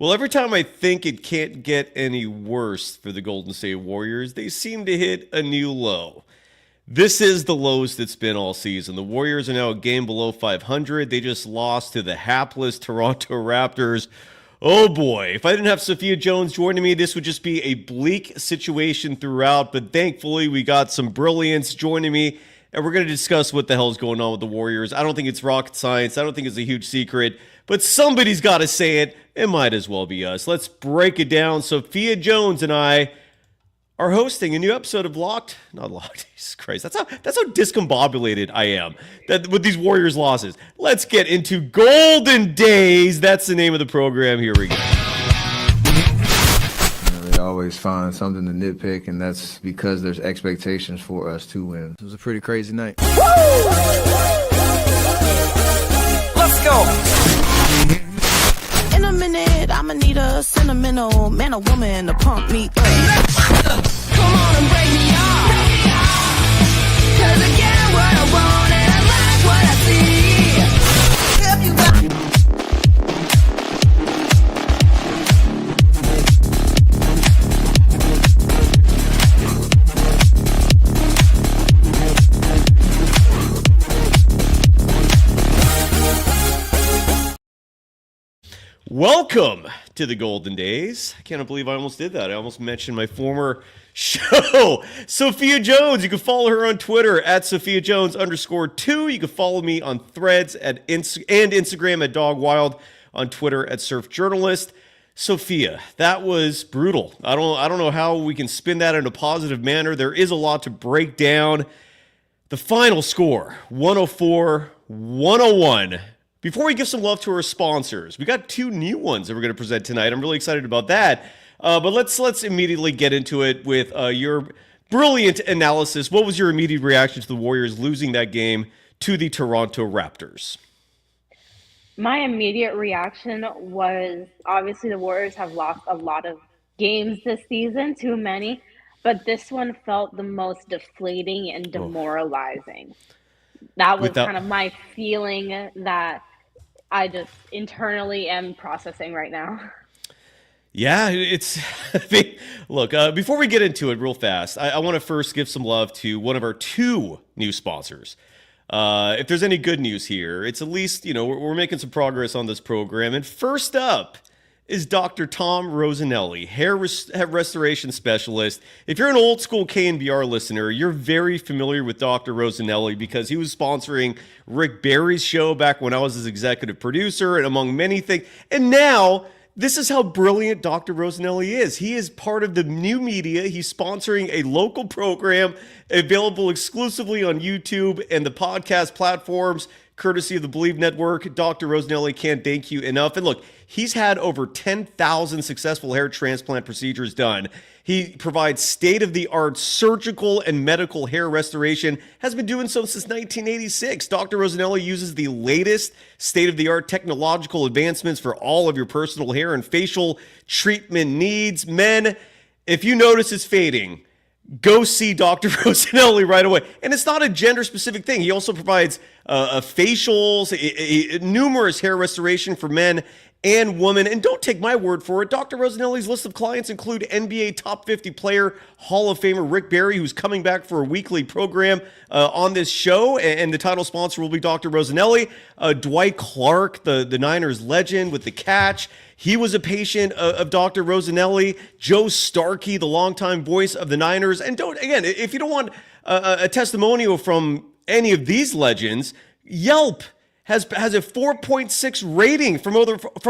Well, every time I think it can't get any worse for the Golden State Warriors, they seem to hit a new low. This is the lowest it's been all season. The Warriors are now a game below 500. They just lost to the hapless Toronto Raptors. Oh boy, if I didn't have Sophia Jones joining me, this would just be a bleak situation throughout. But thankfully, we got some brilliance joining me, and we're going to discuss what the hell is going on with the Warriors. I don't think it's rocket science. I don't think it's a huge secret. But somebody's got to say it. It might as well be us. Let's break it down. Sophia Jones and I are hosting a new episode of Not Locked. Jesus Christ, that's how discombobulated I am with these Warriors losses. Let's get into Golden Days. That's the name of the program. Here we go. They always find something to nitpick, and that's because there's expectations for us to win. It was a pretty crazy night. Let's go. In a minute, I'ma need a sentimental man or woman to pump me up. Come on and break me off. 'Cause I get what I want and I like what I see. If you got Welcome to the Golden Days. I can't believe I almost did that. I almost mentioned my former show, Sophia Jones. You can follow her on Twitter at Sophia_Jones_2. You can follow me on Threads and Instagram at DogWild, on Twitter at SurfJournalist. Sophia, that was brutal. I don't know how we can spin that in a positive manner. There is a lot to break down. The final score, 104-101. Before we give some love to our sponsors, we got two new ones that we're going to present tonight. I'm really excited about that. But let's immediately get into it with your brilliant analysis. What was your immediate reaction to the Warriors losing that game to the Toronto Raptors? My immediate reaction was, obviously the Warriors have lost a lot of games this season, too many, but this one felt the most deflating and demoralizing. That was kind of my feeling that I just internally am processing right now. Yeah, look, before we get into it real fast, I want to first give some love to one of our two new sponsors. If there's any good news here, it's at least, we're making some progress on this program. And first up is Dr. Tom Rosanelli, hair restoration specialist. If you're an old school KNBR listener, you're very familiar with Dr. Rosanelli because he was sponsoring Rick Barry's show back when I was his executive producer, and among many things. And now, this is how brilliant Dr. Rosanelli is. He is part of the new media. He's sponsoring a local program available exclusively on YouTube and the podcast platforms, courtesy of the Bleak Network. Dr. Rosanelli can't thank you enough. And look, he's had over 10,000 successful hair transplant procedures done. He provides state-of-the-art surgical and medical hair restoration, has been doing so since 1986. Dr. Rosanelli uses the latest state-of-the-art technological advancements for all of your personal hair and facial treatment needs. Men, if you notice it's fading, go see Dr. Rosanelli right away. And it's not a gender-specific thing. He also provides facials, numerous hair restoration for men and women. And don't take my word for it. Dr. Rosanelli's list of clients include NBA top 50 player, Hall of Famer Rick Barry, who's coming back for a weekly program on this show. And the title sponsor will be Dr. Rosanelli. Dwight Clark, the Niners legend with the catch, he was a patient of Dr. Rosanelli. Joe Starkey, the longtime voice of the Niners. And if you don't want a testimonial from any of these legends, Yelp has a 4.6 rating from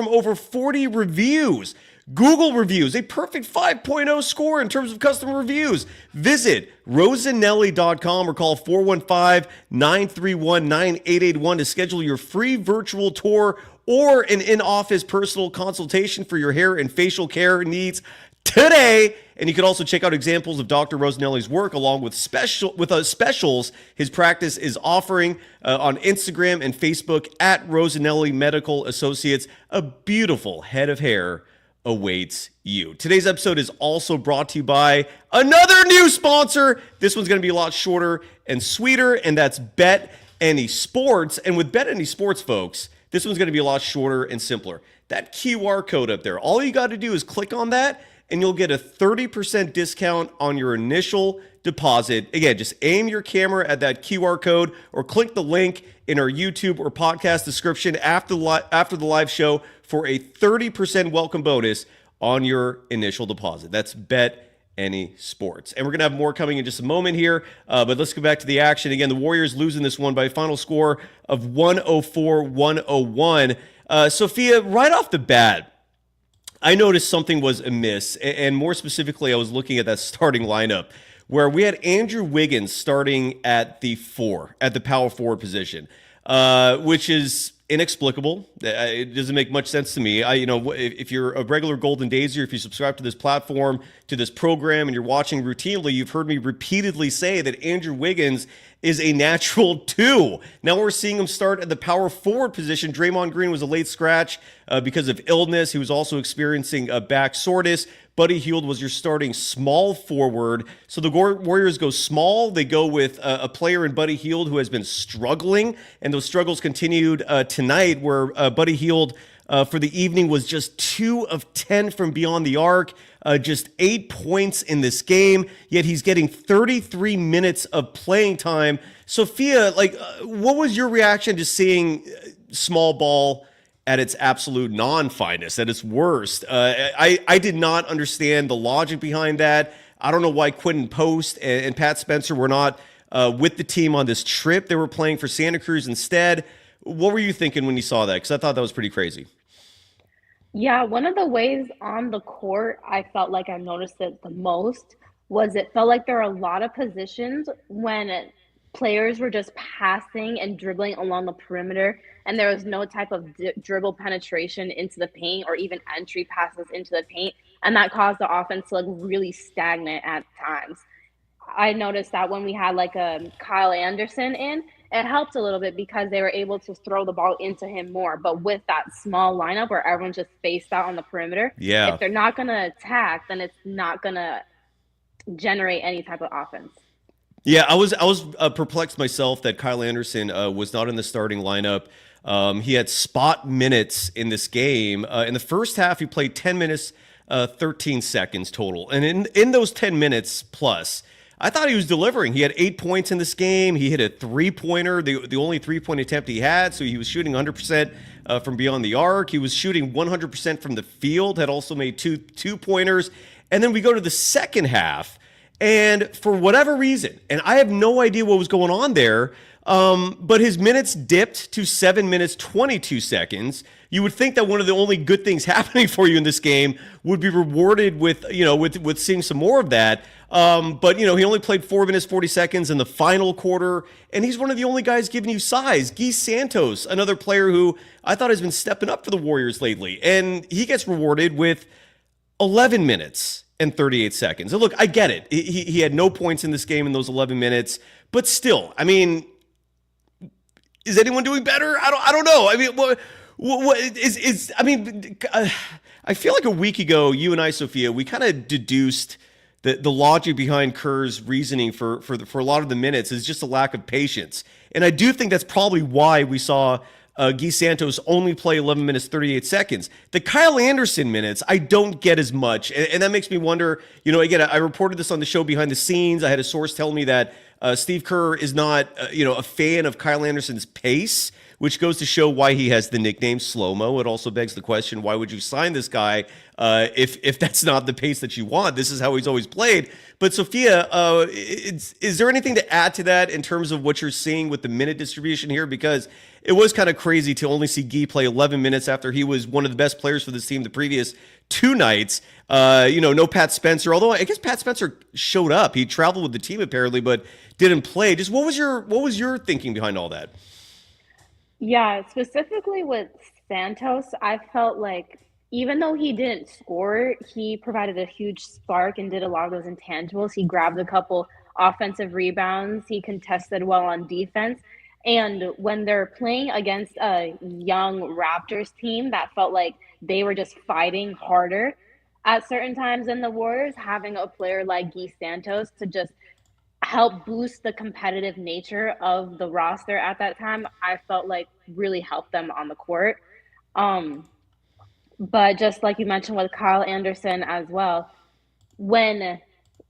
over 40 reviews. Google reviews, a perfect 5.0 score in terms of customer reviews. Visit rosanelli.com or call 415-931-9881 to schedule your free virtual tour or an in-office personal consultation for your hair and facial care needs today. And you can also check out examples of Dr. Rosanelli's work along with specials his practice is offering on Instagram and Facebook at Rosanelli Medical Associates. A beautiful head of hair awaits you. Today's episode is also brought to you by another new sponsor. This one's going to be a lot shorter and sweeter, and that's BetAnySports. And with BetAnySports, folks, this one's going to be a lot shorter and simpler. that QR code up there. All you got to do is click on that, and you'll get a 30% discount on your initial deposit. Again, just aim your camera at that QR code or click the link in our YouTube or podcast description after the live show for a 30% welcome bonus on your initial deposit. That's BetAnySports. And we're going to have more coming in just a moment here, but let's go back to the action. Again, the Warriors losing this one by a final score of 104-101. Sophia, right off the bat, I noticed something was amiss, and more specifically, I was looking at that starting lineup where we had Andrew Wiggins starting at the power forward position, which is inexplicable. It doesn't make much sense to me. If you're a regular Golden Daisier, if you subscribe to this platform, to this program, and you're watching routinely, you've heard me repeatedly say that Andrew Wiggins is a natural 2. Now we're seeing him start at the power forward position. Draymond Green was a late scratch because of illness. He was also experiencing a back soreness. Buddy Hield was your starting small forward. So the Warriors go small. They go with a player in Buddy Hield who has been struggling, and those struggles continued tonight, where Buddy Hield for the evening was just 2 of 10 from beyond the arc. Just 8 points in this game, yet he's getting 33 minutes of playing time. Sophia, what was your reaction to seeing small ball at its absolute non-finest, at its worst? I did not understand the logic behind that. I don't know why Quentin Post and Pat Spencer were not with the team on this trip. They were playing for Santa Cruz instead. What were you thinking when you saw that? Because I thought that was pretty crazy. Yeah, one of the ways on the court I felt like I noticed it the most was it felt like there were a lot of positions when players were just passing and dribbling along the perimeter, and there was no type of dribble penetration into the paint or even entry passes into the paint, and that caused the offense to look really stagnant at times. I noticed that when we had a Kyle Anderson in, it helped a little bit because they were able to throw the ball into him more. But with that small lineup where everyone's just spaced out on the perimeter, if they're not going to attack, then it's not going to generate any type of offense. Yeah, I was perplexed myself that Kyle Anderson was not in the starting lineup. He had spot minutes in this game. In the first half, he played 10 minutes, 13 seconds total. And in those 10 minutes plus, I thought he was delivering. He had 8 points in this game. He hit a three-pointer, the only three-point attempt he had, so he was shooting 100% from beyond the arc. He was shooting 100% from the field, had also made two-pointers. And then we go to the second half, and for whatever reason, and I have no idea what was going on there, but his minutes dipped to 7 minutes, 22 seconds. You would think that one of the only good things happening for you in this game would be rewarded with seeing some more of that. But he only played 4 minutes, 40 seconds in the final quarter, and he's one of the only guys giving you size. Guy Santos, another player who I thought has been stepping up for the Warriors lately, and he gets rewarded with 11 minutes and 38 seconds. And look, I get it. He had no points in this game in those 11 minutes, but still, I mean, is anyone doing better? I don't know. I mean, I feel like a week ago, you and I, Sophia, we kind of deduced the logic behind Kerr's reasoning for a lot of the minutes is just a lack of patience. And I do think that's probably why we saw Guy Santos only play 11 minutes, 38 seconds. The Kyle Anderson minutes, I don't get as much. And that makes me wonder, again, I reported this on the show behind the scenes. I had a source tell me that Steve Kerr is not, a fan of Kyle Anderson's pace, which goes to show why he has the nickname Slow-Mo. It also begs the question, why would you sign this guy if that's not the pace that you want? This is how he's always played. But Sophia, is there anything to add to that in terms of what you're seeing with the minute distribution here? Because it was kind of crazy to only see Guy play 11 minutes after he was one of the best players for this team the previous 2 nights. No Pat Spencer, although I guess Pat Spencer showed up. He traveled with the team apparently, but didn't play. Just what was your thinking behind all that? Yeah, specifically with Santos, I felt like even though he didn't score, he provided a huge spark and did a lot of those intangibles. He grabbed a couple offensive rebounds. He contested well on defense. And when they're playing against a young Raptors team that felt like they were just fighting harder at certain times than the Warriors, having a player like Guy Santos to just help boost the competitive nature of the roster at that time, I felt like really helped them on the court. But just like you mentioned with Kyle Anderson as well, when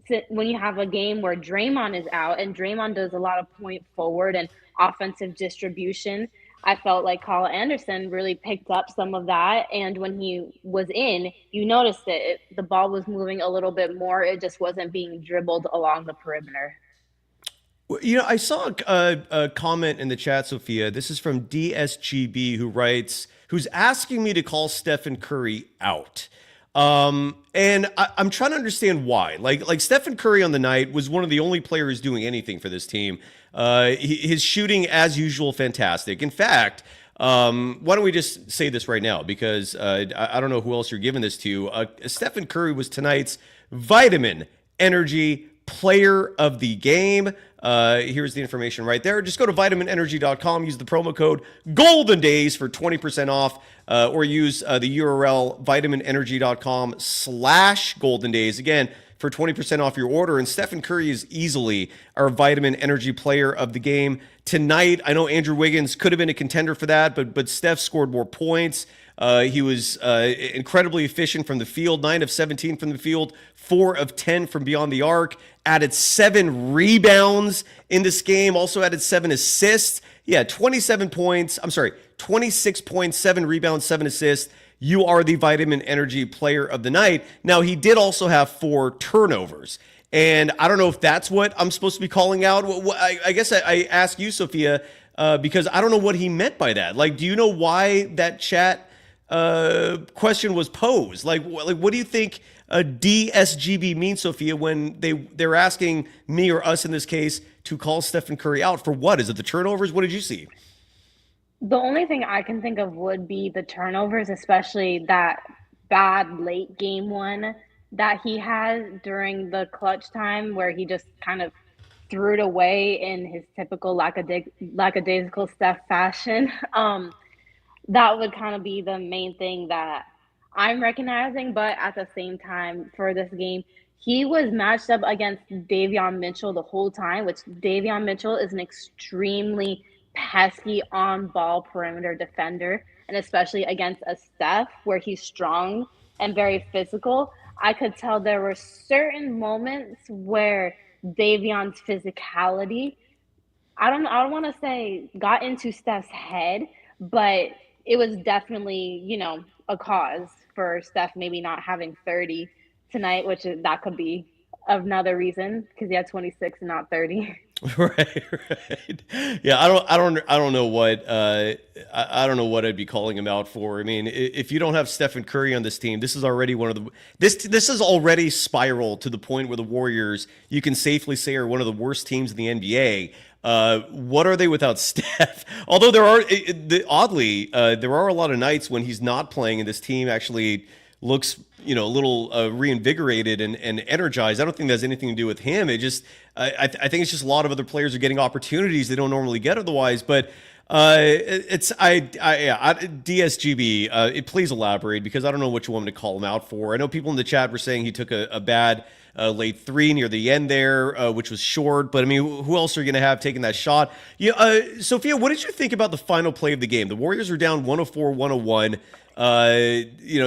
you have a game where Draymond is out and Draymond does a lot of point forward and offensive distribution, I felt like Kyle Anderson really picked up some of that. And when he was in, you noticed it. The ball was moving a little bit more. It just wasn't being dribbled along the perimeter. I saw a comment in the chat, Sophia. This is from DSGB, who's asking me to call Stephen Curry out. And I'm trying to understand why. Like Stephen Curry on the night was one of the only players doing anything for this team. His shooting, as usual, fantastic. In fact, why don't we just say this right now? Because I don't know who else you're giving this to. Stephen Curry was tonight's vitamin energy player of the game. Here's the information right there. Just go to vitaminenergy.com, use the promo code Golden Days for 20% off, or use the URL vitaminenergy.com/Golden Days. Again, for 20% off your order. And Stephen Curry is easily our vitamin energy player of the game tonight. I know Andrew Wiggins could have been a contender for that, but Steph scored more points. He was incredibly efficient from the field, 9 of 17 from the field, 4 of 10 from beyond the arc, added 7 rebounds in this game, also added 7 assists. Yeah, 26 points, 7 rebounds, 7 assists. You are the vitamin energy player of the night. Now, he did also have 4 turnovers. And I don't know if that's what I'm supposed to be calling out. I guess I ask you, Sophia, because I don't know what he meant by that. Like, do you know why that chat question was posed? Like what do you think DSGB means, Sophia, when they're asking me or us in this case to call Stephen Curry out for what? Is it the turnovers? What did you see? The only thing I can think of would be the turnovers, especially that bad late game one that he had during the clutch time where he just kind of threw it away in his typical lackadaisical Steph fashion. That would kind of be the main thing that I'm recognizing. But at the same time, for this game, he was matched up against Davion Mitchell the whole time, which Davion Mitchell is an extremely pesky on-ball perimeter defender, and especially against a Steph where he's strong and very physical. I could tell there were certain moments where Davion's physicality, I don't want to say got into Steph's head, but it was definitely, a cause for Steph maybe not having 30 tonight, that could be another reason because he had 26 and not 30. Right. Yeah, I don't know what I don't know what I'd be calling him out for. I mean, if you don't have Stephen Curry on this team, this is already this is already spiraled to the point where the Warriors, you can safely say, are one of the worst teams in the NBA. What are they without Steph? Although there are a lot of nights when he's not playing and this team actually looks, a little reinvigorated and energized. I don't think that has anything to do with him. It just, I think it's just a lot of other players are getting opportunities they don't normally get otherwise. But DSGB, please elaborate, because I don't know what you want me to call him out for. I know people in the chat were saying he took a bad late 3 near the end there, which was short. But I mean, who else are you going to have taking that shot? Sophia, what did you think about the final play of the game? The Warriors are down 104-101.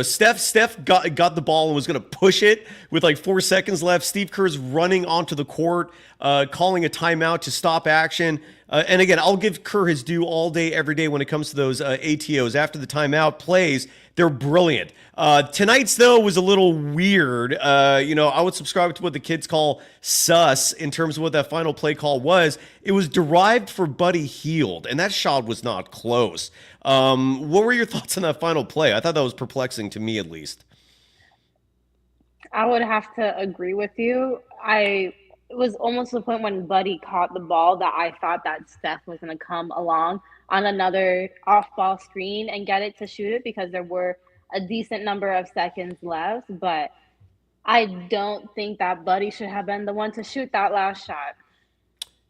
Steph got the ball and was going to push it with like 4 seconds left. Steve Kerr's running onto the court, calling a timeout to stop action. And again, I'll give Kerr his due all day, every day when it comes to those ATOs after the timeout plays. They're brilliant. Tonight's, though, was a little weird. I would subscribe to what the kids call sus in terms of what that final play call was. It was derived for Buddy Hield, and that shot was not close. What were your thoughts on that final play? I thought that was perplexing to me, at least. I would have to agree with you. It was almost to the point when Buddy caught the ball that I thought that Steph was going to come along on another off-ball screen and get it to shoot it because there were a decent number of seconds left. But I don't think that Buddy should have been the one to shoot that last shot.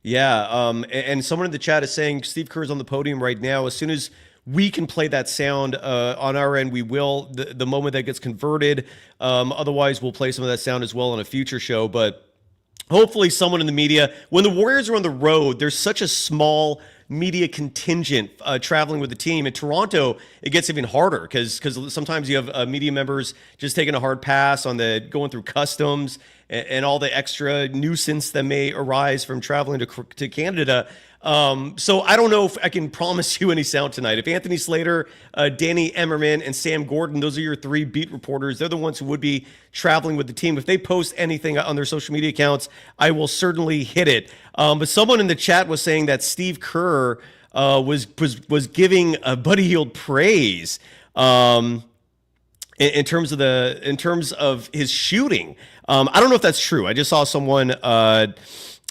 Yeah, and someone in the chat is saying Steve Kerr's on the podium right now. As soon as we can play that sound on our end, we will, the moment that gets converted. Otherwise, we'll play some of that sound as well on a future show. But hopefully someone in the media, when the Warriors are on the road, there's such a small media contingent traveling with the team. In Toronto, it gets even harder because sometimes you have media members just taking a hard pass on the going through customs and all the extra nuisance that may arise from traveling to Canada. So I don't know if I can promise you any sound tonight. If Anthony Slater, Danny Emmerman, and Sam Gordon, those are your 3 beat reporters, they're the ones who would be traveling with the team. If they post anything on their social media accounts, I will certainly hit it. But someone in the chat was saying that Steve Kerr was giving Buddy Hield praise in terms of his shooting. I don't know if that's true. I just saw someone write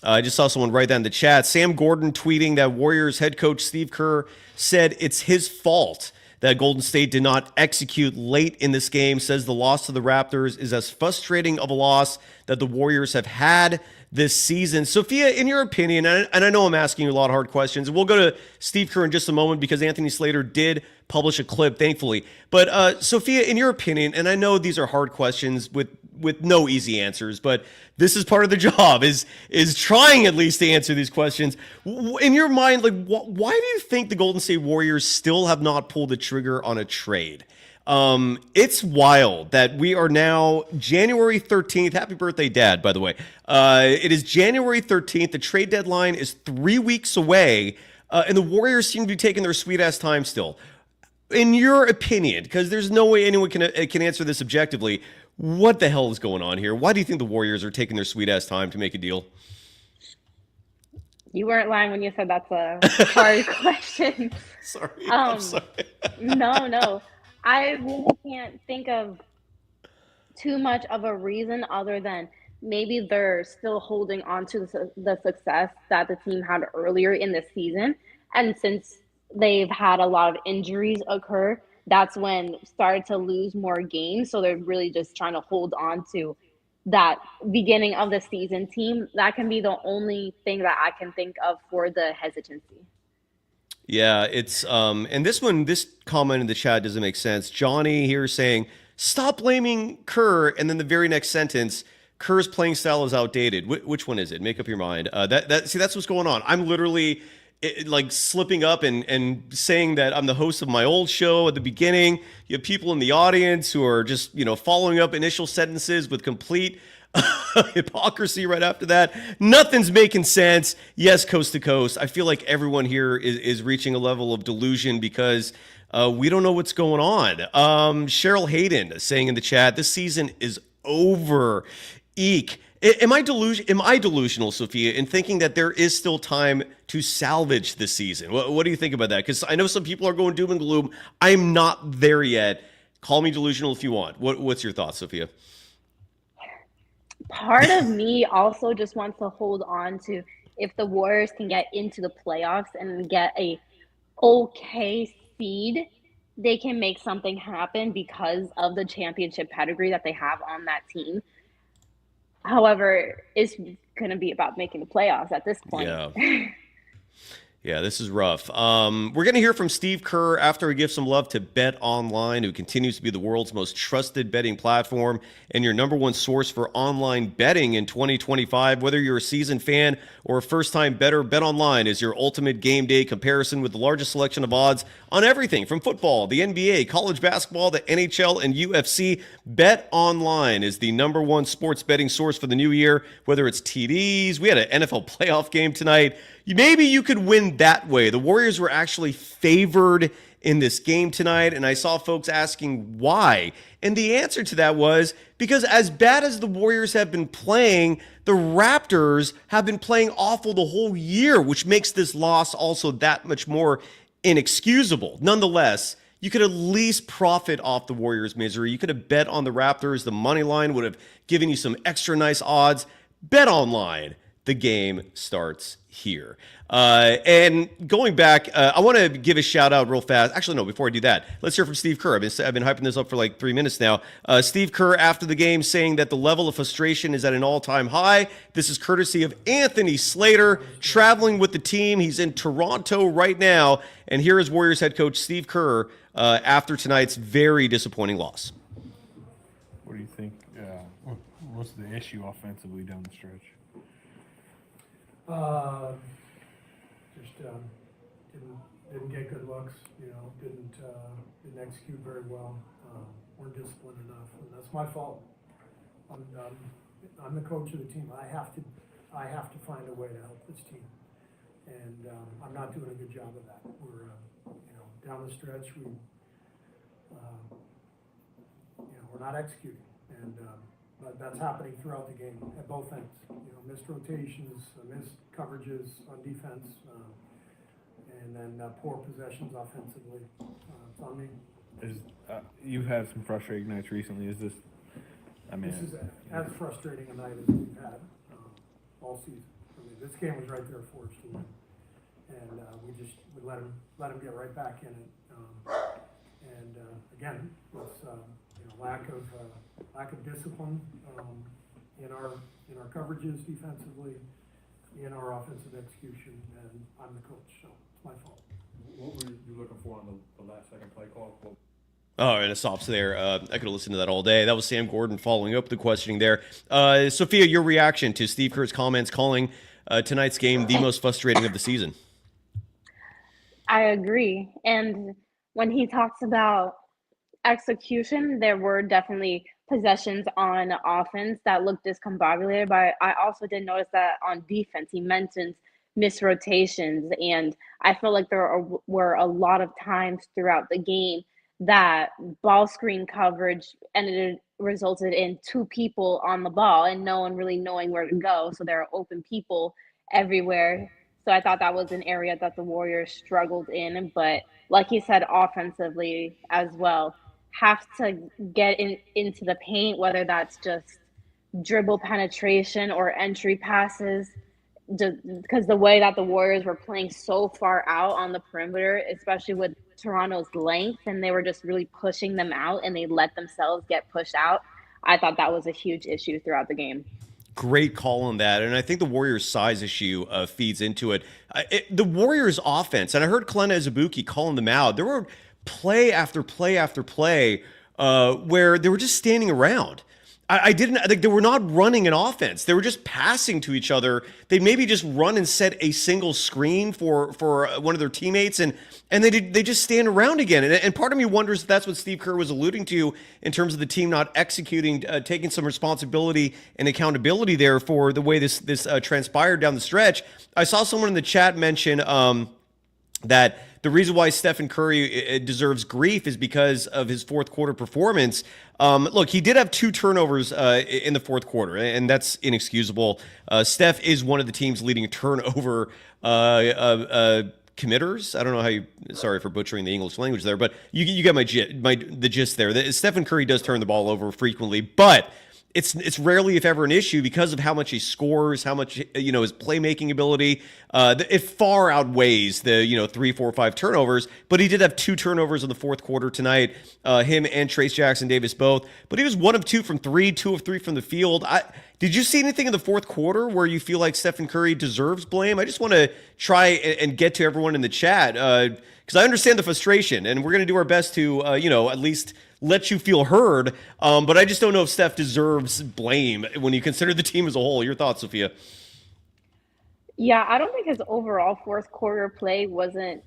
that in the chat. Sam Gordon tweeting that Warriors head coach Steve Kerr said it's his fault that Golden State did not execute late in this game, says the loss to the Raptors is as frustrating of a loss that the Warriors have had this season. Sophia, in your opinion, and I know I'm asking you a lot of hard questions, we'll go to Steve Kerr in just a moment because Anthony Slater did publish a clip, thankfully. But Sophia, in your opinion, and I know these are hard questions with no easy answers, but this is part of the job, is trying at least to answer these questions. In your mind, like, why do you think the Golden State Warriors still have not pulled the trigger on a trade? It's wild that we are now January 13th. Happy birthday, Dad, by the way. It is January 13th. The trade deadline is 3 weeks away, and the Warriors seem to be taking their sweet-ass time still. In your opinion, because there's no way anyone can answer this objectively, what the hell is going on here? Why do you think the Warriors are taking their sweet-ass time to make a deal? You weren't lying when you said that's a hard question. Sorry. I'm sorry. No. I really can't think of too much of a reason other than maybe they're still holding on to the success that the team had earlier in the season. And since they've had a lot of injuries occur, that's when started to lose more games. So they're really just trying to hold on to that beginning of the season team. That can be the only thing that I can think of for the hesitancy. Yeah, it's and this comment in the chat doesn't make sense. Johnny here saying, stop blaming Kerr, and then the very next sentence, Kerr's playing style is outdated. Which one is it? Make up your mind. That's what's going on. I'm literally like slipping up and saying that I'm the host of my old show at the beginning. You have people in the audience who are just, following up initial sentences with complete hypocrisy right after that. Nothing's making sense. Yes, coast to coast. I feel like everyone here is reaching a level of delusion because we don't know what's going on. Cheryl Hayden saying in the chat, this season is over. Eek. Am I delusional, Sophia, in thinking that there is still time to salvage this season? What do you think about that? Because I know some people are going doom and gloom. I'm not there yet. Call me delusional if you want. What's your thoughts, Sophia? Part of me also just wants to hold on to if the Warriors can get into the playoffs and get a okay seed, they can make something happen because of the championship pedigree that they have on that team. However, it's going to be about making the playoffs at this point. Yeah, this is rough. We're going to hear from Steve Kerr after we give some love to BetOnline, who continues to be the world's most trusted betting platform and your number one source for online betting in 2025. Whether you're a seasoned fan or a first-time bettor, BetOnline is your ultimate game day comparison with the largest selection of odds on everything from football, the NBA, college basketball, the NHL, and UFC. BetOnline is the number one sports betting source for the new year, whether it's TDs. We had an NFL playoff game tonight. Maybe you could win that way. The Warriors were actually favored in this game tonight, and I saw folks asking why. And the answer to that was because as bad as the Warriors have been playing, the Raptors have been playing awful the whole year, which makes this loss also that much more inexcusable. Nonetheless, you could at least profit off the Warriors' misery. You could have bet on the Raptors. The money line would have given you some extra nice odds. Bet online. The game starts here. And going back, I want to give a shout out real fast. Actually, no, before I do that, let's hear from Steve Kerr. I've been hyping this up for like 3 minutes now. Steve Kerr after the game saying that the level of frustration is at an all-time high. This is courtesy of Anthony Slater traveling with the team. He's in Toronto right now. And here is Warriors head coach Steve Kerr after tonight's very disappointing loss. What do you think? What's the issue offensively down the stretch? didn't get good looks. Didn't execute very well. Weren't disciplined enough, and that's my fault. I'm the coach of the team. I have to find a way to help this team, and I'm not doing a good job of that. We're down the stretch. We're not executing, and but that's happening throughout the game at both ends. Missed rotations, missed coverages on defense, and then poor possessions offensively. It's on me. You've had some frustrating nights recently. Is this? This is as frustrating a night as we've had all season. This game was right there for us to win, and we let him get right back in it. And again, it's lack of discipline in our coverages defensively, in our offensive execution, and I'm the coach, so it's my fault. What were you looking for on the last second play call? Oh, and it stops there. I could have listened to that all day. That was Sam Gordon following up the questioning there. Sophia, your reaction to Steve Kerr's comments calling tonight's game the most frustrating of the season? I agree. And when he talks about execution, there were definitely possessions on offense that looked discombobulated, but I also did notice that on defense, he mentions missed rotations. And I feel like there were a lot of times throughout the game that ball screen coverage resulted in two people on the ball and no one really knowing where to go. So there are open people everywhere. So I thought that was an area that the Warriors struggled in. But like you said, offensively as well, have to get into the paint, whether that's just dribble penetration or entry passes, because the way that the Warriors were playing so far out on the perimeter, especially with Toronto's length, and they were just really pushing them out and they let themselves get pushed out. I thought that was a huge issue throughout the game. Great call on that. And I think the Warriors' size issue feeds into it. The Warriors' offense, and I heard Kalena Izubuki calling them out, there were play after play after play where they were just standing around. I think they were not running an offense. They were just passing to each other. They maybe just run and set a single screen for one of their teammates, and they just stand around again. And part of me wonders if that's what Steve Kerr was alluding to in terms of the team not executing, taking some responsibility and accountability there for the way this transpired down the stretch. I saw someone in the chat mention that the reason why Stephen Curry deserves grief is because of his fourth quarter performance. Look, he did have 2 turnovers in the fourth quarter, and that's inexcusable. Steph is one of the team's leading turnover committers. I don't know how you. Sorry for butchering the English language there, but you get the gist there. Stephen Curry does turn the ball over frequently, but it's rarely, if ever, an issue because of how much he scores, how much his playmaking ability. It far outweighs the 3, 4, 5 turnovers. But he did have 2 turnovers in the fourth quarter tonight. Him and Trace Jackson-Davis both. But he was 1 of 2 from 3, 2 of 3 from the field. Did you see anything in the fourth quarter where you feel like Stephen Curry deserves blame? I just want to try and get to everyone in the chat because I understand the frustration, and we're going to do our best to at least let you feel heard. But I just don't know if Steph deserves blame when you consider the team as a whole. Your thoughts, Sophia? Yeah, I don't think his overall fourth quarter play wasn't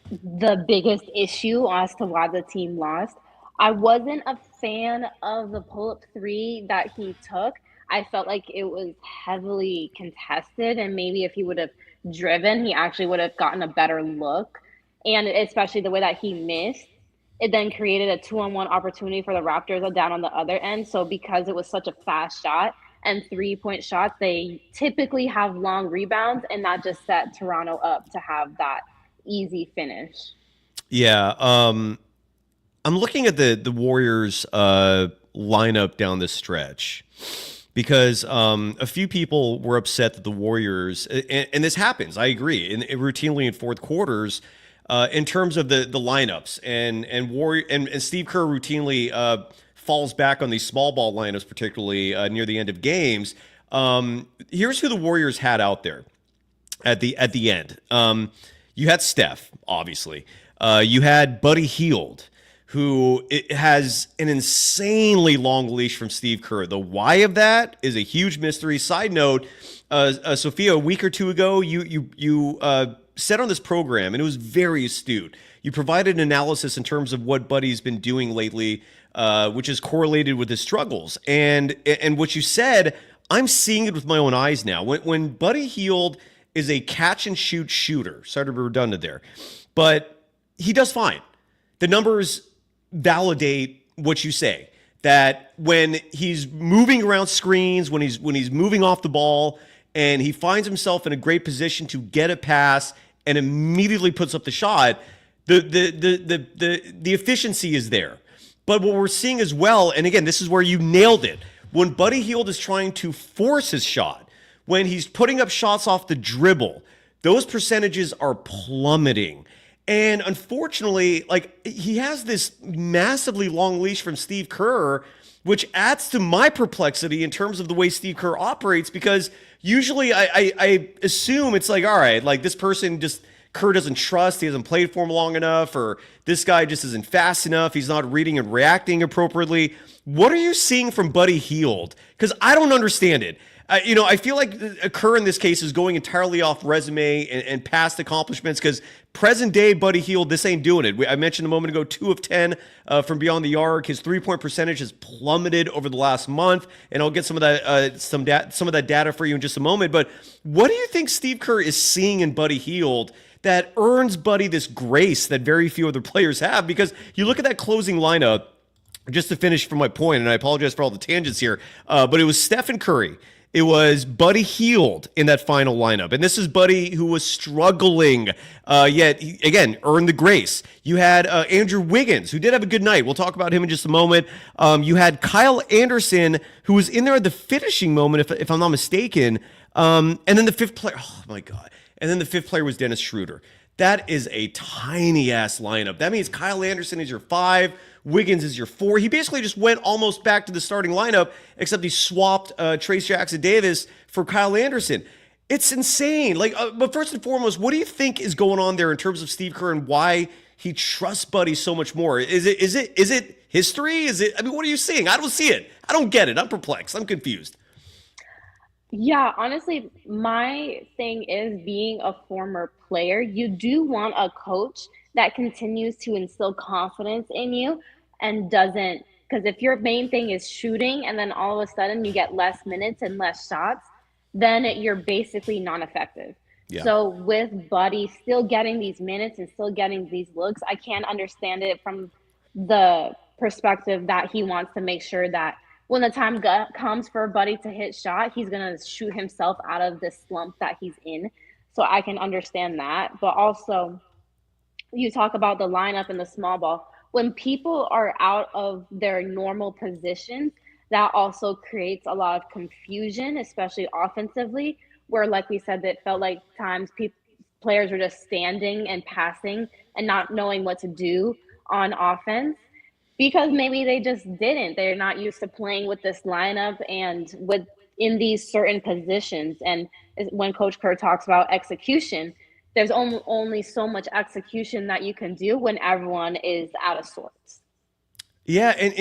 the biggest issue as to why the team lost. I wasn't a fan of the pull-up 3 that he took. I felt like it was heavily contested, and maybe if he would have driven, he actually would have gotten a better look. And especially the way that he missed, it then created a 2-on-1 opportunity for the Raptors down on the other end. So because it was such a fast shot and 3-point shots, they typically have long rebounds, and that just set Toronto up to have that easy finish. Yeah. I'm looking at the Warriors lineup down this stretch because a few people were upset that the Warriors, and this happens, I agree, routinely in fourth quarters, in terms of the lineups, and Steve Kerr routinely falls back on these small ball lineups, particularly near the end of games. Here's who the Warriors had out there at the end. You had Steph, obviously. You had Buddy Hield, who has an insanely long leash from Steve Kerr. The why of that is a huge mystery. Side note, Sophia, a week or two ago, you said on this program, and it was very astute. You provided an analysis in terms of what Buddy's been doing lately, which is correlated with his struggles. And what you said, I'm seeing it with my own eyes now. When Buddy Hield is a catch-and-shoot shooter, sorry to be redundant there, but he does fine. The numbers validate what you say, that when he's moving around screens, when he's moving off the ball, and he finds himself in a great position to get a pass and immediately puts up the shot, the efficiency is there. But what we're seeing as well, and again, this is where you nailed it, when Buddy Hield is trying to force his shot, when he's putting up shots off the dribble, those percentages are plummeting. And unfortunately, like, he has this massively long leash from Steve Kerr, which adds to my perplexity in terms of the way Steve Kerr operates, because usually I assume it's like, all right, like, this person just, Kerr doesn't trust, he hasn't played for him long enough, or this guy just isn't fast enough, he's not reading and reacting appropriately. What are you seeing from Buddy Hield? Because I don't understand it. I feel like Kerr in this case is going entirely off resume and past accomplishments, because present day Buddy Hield, this ain't doing it. I mentioned a moment ago, 2 of 10 from beyond the arc. His 3-point percentage has plummeted over the last month, and I'll get some of that some of that data for you in just a moment. But what do you think Steve Kerr is seeing in Buddy Hield that earns Buddy this grace that very few other players have? Because you look at that closing lineup, just to finish from my point, and I apologize for all the tangents here, but it was Stephen Curry. It was Buddy Hield in that final lineup. And this is Buddy who was struggling, yet, again, earned the grace. You had Andrew Wiggins, who did have a good night. We'll talk about him in just a moment. You had Kyle Anderson, who was in there at the finishing moment, if I'm not mistaken. And then the fifth player, oh my God. And then the fifth player was Dennis Schroeder. That is a tiny-ass lineup. That means Kyle Anderson is your 5, Wiggins is your 4. He basically just went almost back to the starting lineup, except he swapped Trace Jackson-Davis for Kyle Anderson. It's insane. But first and foremost, what do you think is going on there in terms of Steve Kerr and why he trusts Buddy so much more? Is it history? What are you seeing? I don't see it. I don't get it. I'm perplexed. I'm confused. Yeah, honestly, my thing is, being a former player, you do want a coach that continues to instill confidence in you and doesn't, because if your main thing is shooting and then all of a sudden you get less minutes and less shots, then you're basically non-effective. Yeah. So with Buddy still getting these minutes and still getting these looks, I can't understand it from the perspective that he wants to make sure that when the time comes for Buddy to hit shot, he's going to shoot himself out of this slump that he's in. So I can understand that. But also, you talk about the lineup and the small ball. When people are out of their normal positions, that also creates a lot of confusion, especially offensively, where, like we said, it felt like times players were just standing and passing and not knowing what to do on offense. Because maybe they just didn't. They're not used to playing with this lineup and in these certain positions. And when Coach Kerr talks about execution, there's only so much execution that you can do when everyone is out of sorts. Yeah, and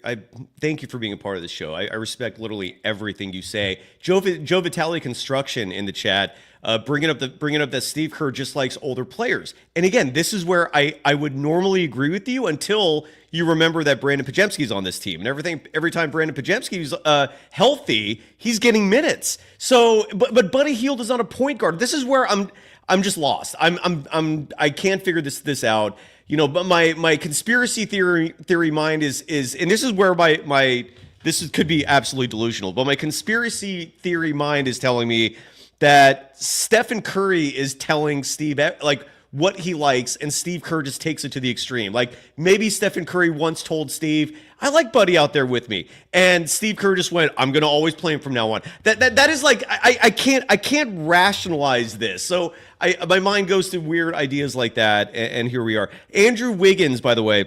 I thank you for being a part of the show. I respect literally everything you say. Joe Vitale Construction in the chat, bringing up that Steve Kerr just likes older players. And again, this is where I would normally agree with you until you remember that Brandon Podziemski's on this team, and every time Brandon Podziemski's healthy, he's getting minutes. So, but Buddy Hield is not a point guard. This is where I'm just lost. I can't figure this out. But my conspiracy theory mind is, and this is where could be absolutely delusional, but my conspiracy theory mind is telling me that Stephen Curry is telling Steve what he likes, and Steve Kerr just takes it to the extreme. Like, maybe Stephen Curry once told Steve, I like Buddy out there with me, and Steve Kerr just went, I'm gonna always play him from now on. That is like, I can't rationalize this. So my mind goes to weird ideas like that, and here we are. Andrew Wiggins, by the way,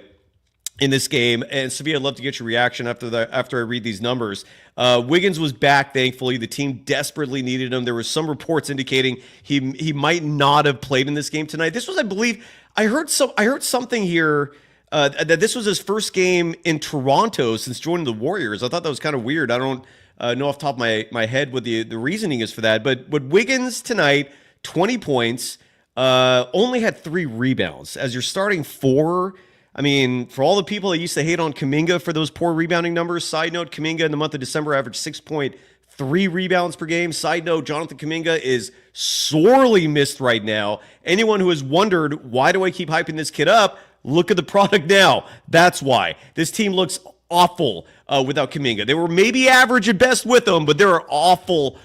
in this game, and Sophia, I'd love to get your reaction after I read these numbers. Wiggins was back, thankfully. The team desperately needed him. There were some reports indicating he might not have played in this game tonight. This was, I believe, I heard something here that this was his first game in Toronto since joining the Warriors. I thought that was kind of weird. I don't know off the top of my head what the reasoning is for that. But Wiggins tonight, 20 points, only had 3 rebounds. As your starting 4, I mean, for all the people that used to hate on Kuminga for those poor rebounding numbers, side note, Kuminga in the month of December averaged 6.3 rebounds per game. Side note, Jonathan Kuminga is sorely missed right now. Anyone who has wondered, why do I keep hyping this kid up? Look at the product now. That's why. This team looks awful without Kuminga. They were maybe average at best with him, but they're awful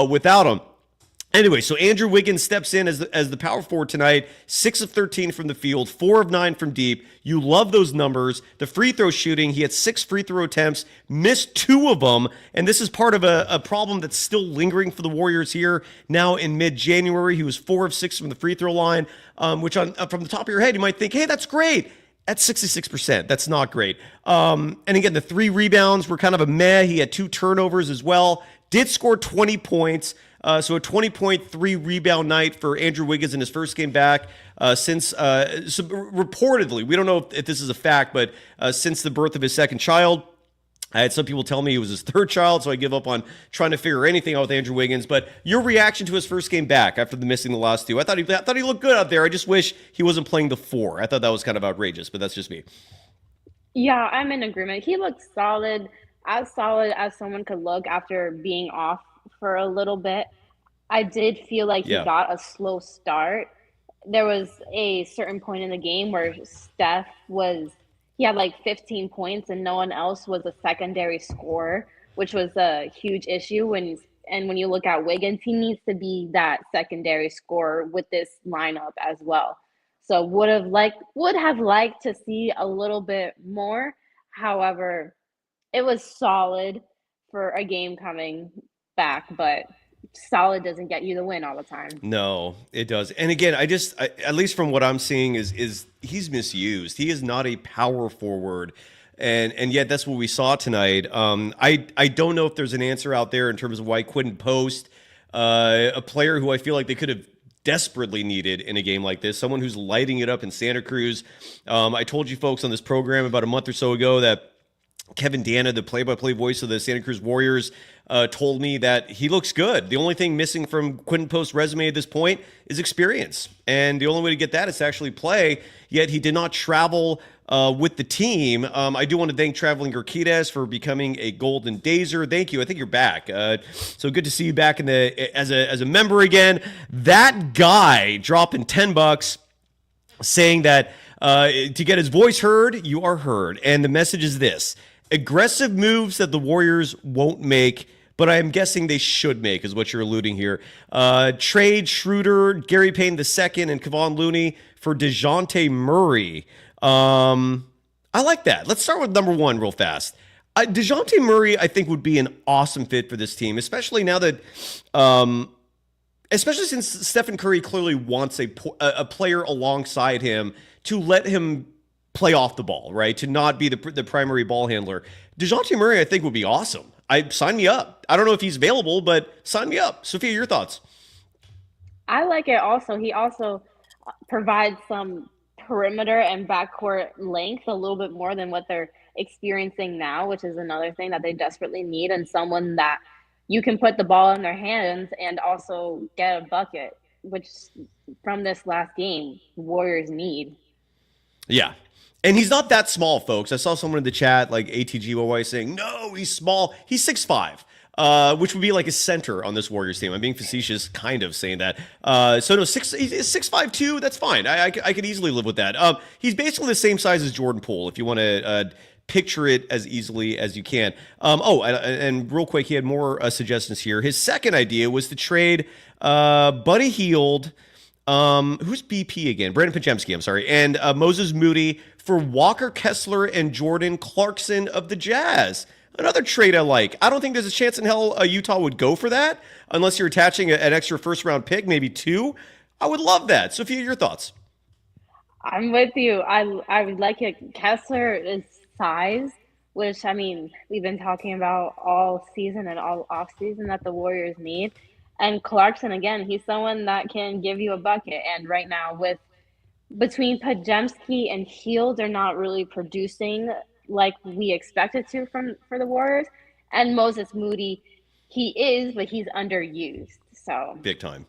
without him. Anyway, so Andrew Wiggins steps in as the power forward tonight, 6 of 13 from the field, 4 of 9 from deep. You love those numbers. The free throw shooting, he had 6 free throw attempts, missed 2 of them, and this is part of a problem that's still lingering for the Warriors here now in mid-January. He was 4 of 6 from the free throw line, which from the top of your head, you might think, hey, that's great. That's 66%. That's not great. And again, the 3 rebounds were kind of a meh. He had 2 turnovers as well. Did score 20 points. So a 20.3 rebound night for Andrew Wiggins in his first game back since reportedly, we don't know if this is a fact, but since the birth of his second child. I had some people tell me it was his 3rd child, so I give up on trying to figure anything out with Andrew Wiggins. But your reaction to his first game back after missing the last 2? I thought he looked good out there. I just wish he wasn't playing the 4. I thought that was kind of outrageous, but that's just me. Yeah, I'm in agreement. He looked solid as someone could look after being off for a little bit. I did feel like he got a slow start. There was a certain point in the game where he had like 15 points and no one else was a secondary scorer, which was a huge issue. When you look at Wiggins, he needs to be that secondary scorer with this lineup as well. So would have liked to see a little bit more. However, it was solid for a game coming back, but solid doesn't get you the win all the time. No, it does. And again, I at least from what I'm seeing is he's misused. He is not a power forward. And yet that's what we saw tonight. I don't know if there's an answer out there in terms of why he couldn't post a player who I feel like they could have desperately needed in a game like this, someone who's lighting it up in Santa Cruz. I told you folks on this program about a month or so ago that Kevin Dana, the play-by-play voice of the Santa Cruz Warriors, told me that he looks good. The only thing missing from Quinton Post's resume at this point is experience. And the only way to get that is to actually play, yet he did not travel with the team. I do want to thank Traveling Urquidez for becoming a Golden Dazer. Thank you. I think you're back. So good to see you back as a member again. That guy dropping $10 saying that to get his voice heard, you are heard. And the message is this: aggressive moves that the Warriors won't make, but I'm guessing they should make, is what you're alluding here. Trade Schroeder, Gary Payne II, and Kevon Looney for DeJounte Murray. I like that. Let's start with number 1 real fast. DeJounte Murray, I think, would be an awesome fit for this team, especially now that especially since Stephen Curry clearly wants a player alongside him to let him play off the ball, right? To not be the primary ball handler. DeJounte Murray, I think, would be awesome. Sign me up. I don't know if he's available, but sign me up. Sophia, your thoughts? I like it also. He also provides some perimeter and backcourt length a little bit more than what they're experiencing now, which is another thing that they desperately need, and someone that you can put the ball in their hands and also get a bucket, which from this last game, Warriors need. Yeah. And he's not that small, folks. I saw someone in the chat, like ATGYY, saying, no, he's small. He's 6'5", which would be like a center on this Warriors team. I'm being facetious, kind of saying that. So no, he's 6'5", that's fine. I could easily live with that. He's basically the same size as Jordan Poole, if you want to picture it as easily as you can. And real quick, he had more suggestions here. His second idea was to trade Buddy Hield, who's BP again? Brandon Podziemski, I'm sorry. And Moses Moody for Walker Kessler and Jordan Clarkson of the Jazz. Another trade I like. I don't think there's a chance in hell Utah would go for that unless you're attaching an extra first-round pick, maybe 2. I would love that. Sophia, your thoughts? I'm with you. I would like it. Kessler is size, which, I mean, we've been talking about all season and all off season that the Warriors need. And Clarkson, again, he's someone that can give you a bucket. And right now, between Podziemski and Hield, they're not really producing like we expected to for the Warriors. And Moses Moody, he is, but he's underused. So Big time.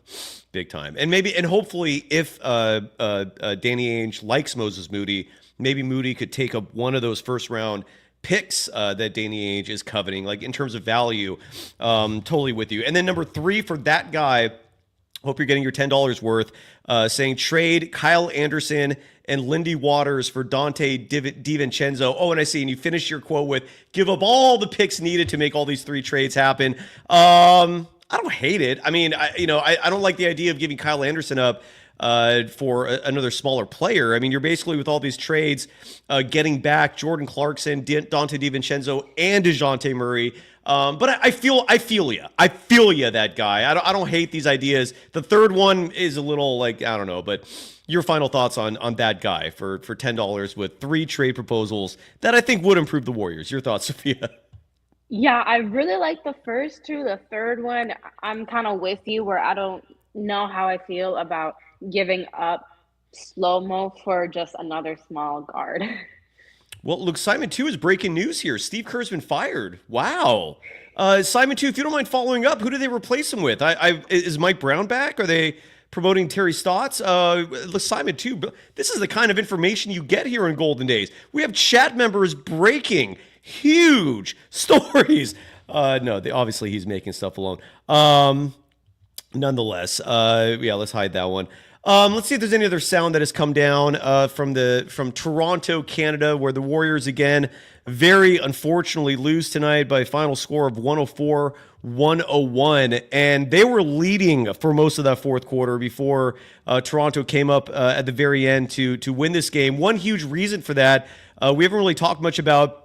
And hopefully if Danny Ainge likes Moses Moody, maybe Moody could take up one of those first round picks that Danny Ainge is coveting, like in terms of value. Totally with you. And then number 3 for that guy, hope you're getting your $10 worth, saying trade Kyle Anderson and Lindy Waters for Dante DiVincenzo. Oh, and I see, and you finish your quote with, give up all the picks needed to make all these 3 trades happen. I don't hate it. I mean, I don't like the idea of giving Kyle Anderson up for another smaller player. I mean, you're basically with all these trades getting back Jordan Clarkson, Dante DiVincenzo, and DeJounte Murray. But I feel you. I feel you, that guy. I don't hate these ideas. The third one is a little like, I don't know, but your final thoughts on that guy for $10 with 3 trade proposals that I think would improve the Warriors. Your thoughts, Sophia? yeah, I really like the first 2. The third one, I'm kind of with you where I don't know how I feel about giving up slow-mo for just another small guard. Well, look, Simon 2 is breaking news here. Steve Kerr's been fired. Wow. Simon 2, if you don't mind following up, who do they replace him with? Is Mike Brown back? Are they promoting Terry Stotts? Simon 2, this is the kind of information you get here in Golden Days. We have chat members breaking huge stories. No, obviously he's making stuff alone. Nonetheless, let's hide that one. Let's see if there's any other sound that has come down from Toronto, Canada, where the Warriors again very unfortunately lose tonight by a final score of 104-101, and they were leading for most of that fourth quarter before Toronto came up at the very end to win this game. One huge reason for that, we haven't really talked much about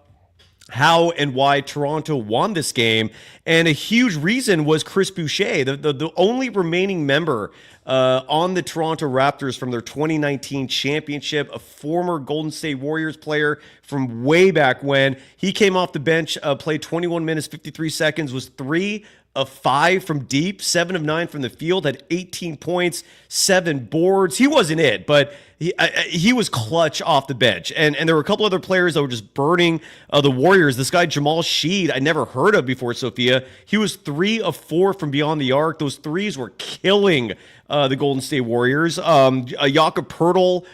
how and why Toronto won this game, and a huge reason was Chris Boucher, the only remaining member on the Toronto Raptors from their 2019 championship, a former Golden State Warriors player from way back when. He came off the bench, played 21 minutes, 53 seconds, was 3 of 5 from deep, 7 of 9 from the field, had 18 points, 7 boards. He wasn't it, but he was clutch off the bench. And there were a couple other players that were just burning the Warriors. This guy, Jamal Sheed, I never heard of before, Sophia. He was 3 of 4 from beyond the arc. Those threes were killing the Golden State Warriors. Jakob Poeltl,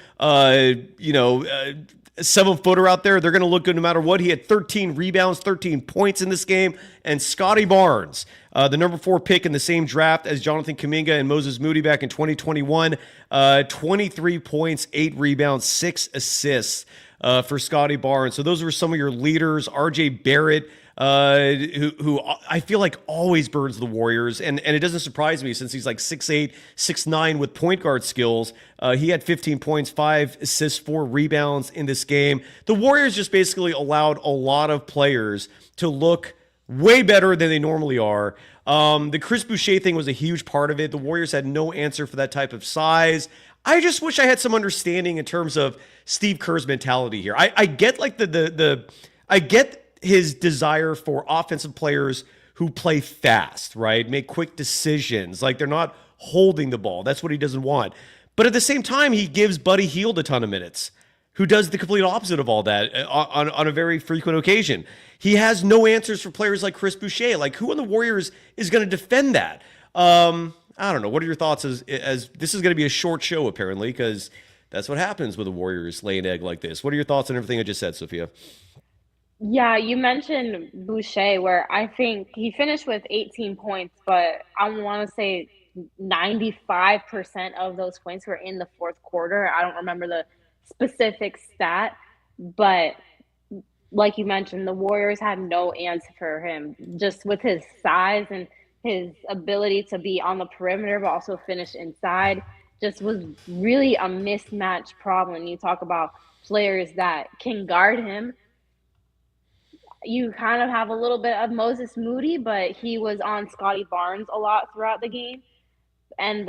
7-footer out there. They're going to look good no matter what. He had 13 rebounds, 13 points in this game. And Scotty Barnes, the number 4 pick in the same draft as Jonathan Kuminga and Moses Moody back in 2021, 23 points, 8 rebounds, 6 assists for Scotty Barnes. So those were some of your leaders. RJ Barrett, who I feel like always burns the Warriors, and it doesn't surprise me since he's like 6'8", 6'9" with point guard skills. He had 15 points, 5 assists, 4 rebounds in this game. The Warriors just basically allowed a lot of players to look way better than they normally are. The Chris Boucher thing was a huge part of it. The Warriors had no answer for that type of size. I just wish I had some understanding in terms of Steve Kerr's mentality here. I get like I get his desire for offensive players who play fast, right? Make quick decisions. Like they're not holding the ball. That's what he doesn't want. But at the same time, he gives Buddy Hield a ton of minutes, who does the complete opposite of all that on a very frequent occasion. He has no answers for players like Chris Boucher. Like who on the Warriors is going to defend that? I don't know. What are your thoughts as this is going to be a short show apparently, because that's what happens with the Warriors lay an egg like this. What are your thoughts on everything I just said, Sophia? Yeah, you mentioned Boucher, where I think he finished with 18 points, but I want to say 95% of those points were in the fourth quarter. I don't remember the specific stat, but like you mentioned, the Warriors had no answer for him, just with his size and his ability to be on the perimeter, but also finish inside. Just was really a mismatch problem. You talk about players that can guard him. You kind of have a little bit of Moses Moody, but he was on Scotty Barnes a lot throughout the game. And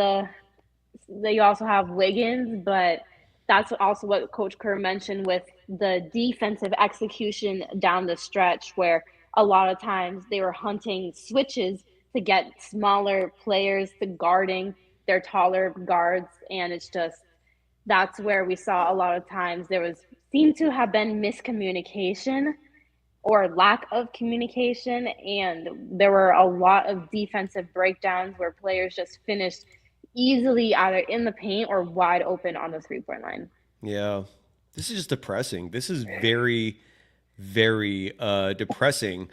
you also have Wiggins, but that's also what Coach Kerr mentioned with the defensive execution down the stretch, where a lot of times they were hunting switches to get smaller players to guarding their taller guards. And it's just, that's where we saw a lot of times seemed to have been miscommunication. or lack of communication, and there were a lot of defensive breakdowns where players just finished easily either in the paint or wide open on the three-point line. Yeah. This is just depressing. This is very, very depressing.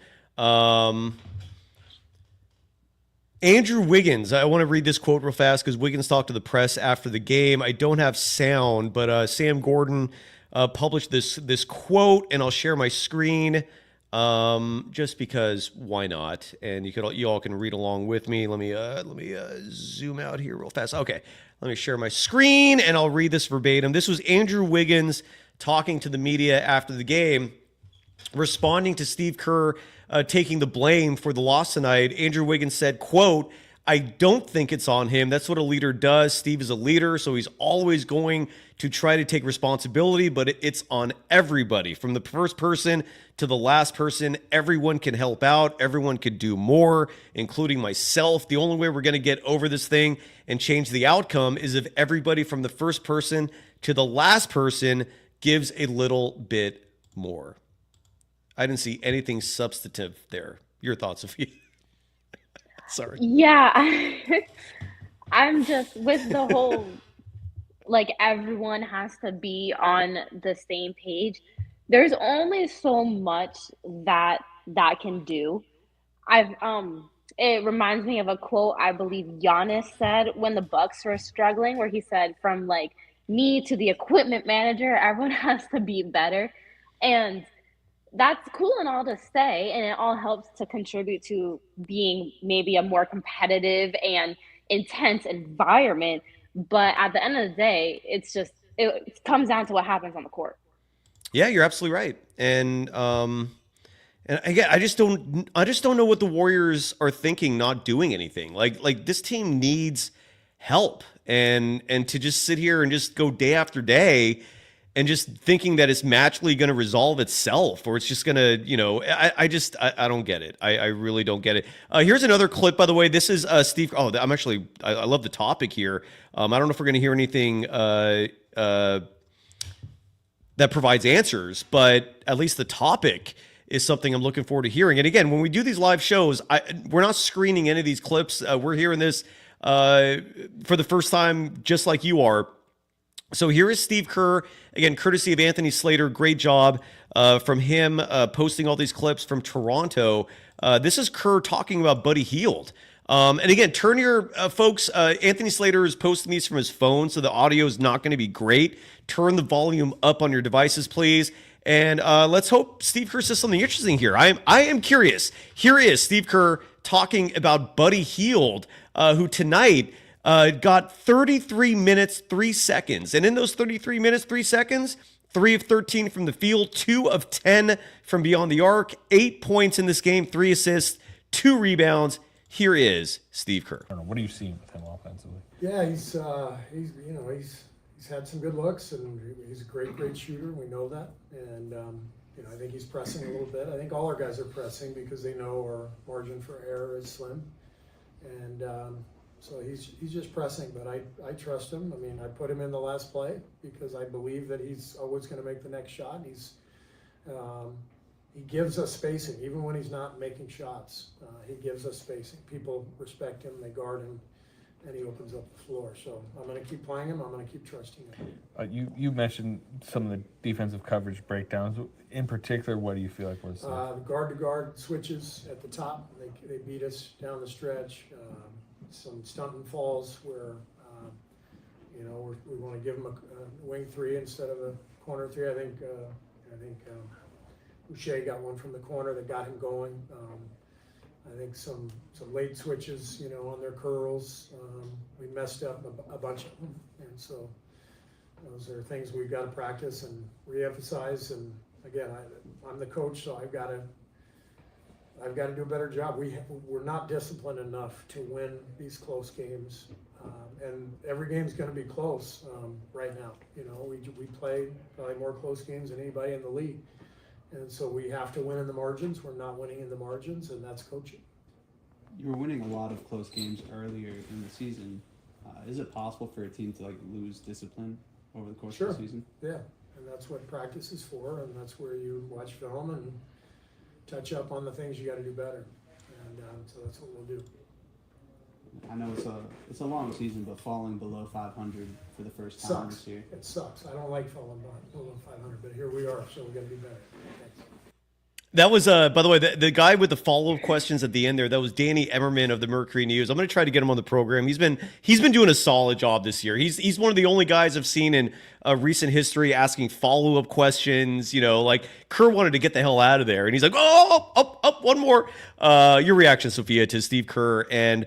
Andrew Wiggins, I want to read this quote real fast because Wiggins talked to the press after the game. I don't have sound, but Sam Gordon published this quote, and I'll share my screen just because why not? And you all can read along with me. Let me zoom out here real fast. Okay, let me share my screen, and I'll read this verbatim. This was Andrew Wiggins talking to the media after the game, responding to Steve Kerr taking the blame for the loss tonight. Andrew Wiggins said, quote, "I don't think it's on him. That's what a leader does. Steve is a leader, so he's always going to try to take responsibility, but it's on everybody. From the first person to the last person, everyone can help out. Everyone could do more, including myself. The only way we're going to get over this thing and change the outcome is if everybody from the first person to the last person gives a little bit more." I didn't see anything substantive there. Your thoughts, Sophia? Sorry. Yeah, I'm just with the whole, like, everyone has to be on the same page. There's only so much that can do. It reminds me of a quote I believe Giannis said when the Bucks were struggling, where he said, from like me to the equipment manager, everyone has to be better. And that's cool and all to say, and it all helps to contribute to being maybe a more competitive and intense environment. But at the end of the day, it comes down to what happens on the court. Yeah, you're absolutely right. And again, I just don't know what the Warriors are thinking, not doing anything. Like this team needs help, and to just sit here and just go day after day and just thinking that it's magically going to resolve itself, or it's just going to, I don't get it. I really don't get it. Here's another clip, by the way. This is Steve. Oh, I love the topic here. I don't know if we're going to hear anything that provides answers, but at least the topic is something I'm looking forward to hearing. And again, when we do these live shows, we're not screening any of these clips. We're hearing this for the first time, just like you are. So here is Steve Kerr, again, courtesy of Anthony Slater. Great job from him posting all these clips from Toronto. This is Kerr talking about Buddy Hield. And again, turn your folks, Anthony Slater is posting these from his phone, so the audio is not going to be great. Turn the volume up on your devices, please. And let's hope Steve Kerr says something interesting here. I am curious. Here is Steve Kerr talking about Buddy Hield, who tonight got 33 minutes, 3 seconds. And in those 33 minutes, 3 seconds, 3 of 13 from the field, 2 of 10 from beyond the arc, 8 points in this game, 3 assists, 2 rebounds. Here is Steve Kerr. What are you seeing with him offensively? Yeah, he's had some good looks, and he's a great shooter. We know that, and I think he's pressing a little bit. I think all our guys are pressing because they know our margin for error is slim, and so he's just pressing. But I trust him. I mean, I put him in the last play because I believe that he's always going to make the next shot. He gives us spacing even when he's not making shots. He gives us spacing. People respect him. They guard him. And he opens up the floor. So I'm going to keep playing him. I'm going to keep trusting him. You mentioned some of the defensive coverage breakdowns. In particular, what do you feel like was guard-to-guard switches at the top? They beat us down the stretch. Some stunt and falls where we want to give them a wing three instead of a corner three. I think Boucher got one from the corner that got him going. I think some late switches, on their curls. We messed up a bunch of them, and so those are things we've got to practice and reemphasize. And again, I'm the coach, so I've got to do a better job. We're not disciplined enough to win these close games, and every game's going to be close right now. We play probably more close games than anybody in the league. And so we have to win in the margins. We're not winning in the margins, and that's coaching. You were winning a lot of close games earlier in the season. Is it possible for a team to lose discipline over the course of the season? Yeah, and that's what practice is for, and that's where you watch film and touch up on the things you got to do better. And so that's what we'll do. I know it's a long season, but falling below 500 for the first time this year. It sucks. I don't like falling below 500, but here we are, so we got to do better. Thanks. That was, by the way, the guy with the follow-up questions at the end there. That was Danny Emmerman of the Mercury News. I'm going to try to get him on the program. He's been doing a solid job this year. He's one of the only guys I've seen in recent history asking follow-up questions. You know, like Kerr wanted to get the hell out of there, and he's like, oh, one more. Your reaction, Sophia, to Steve Kerr and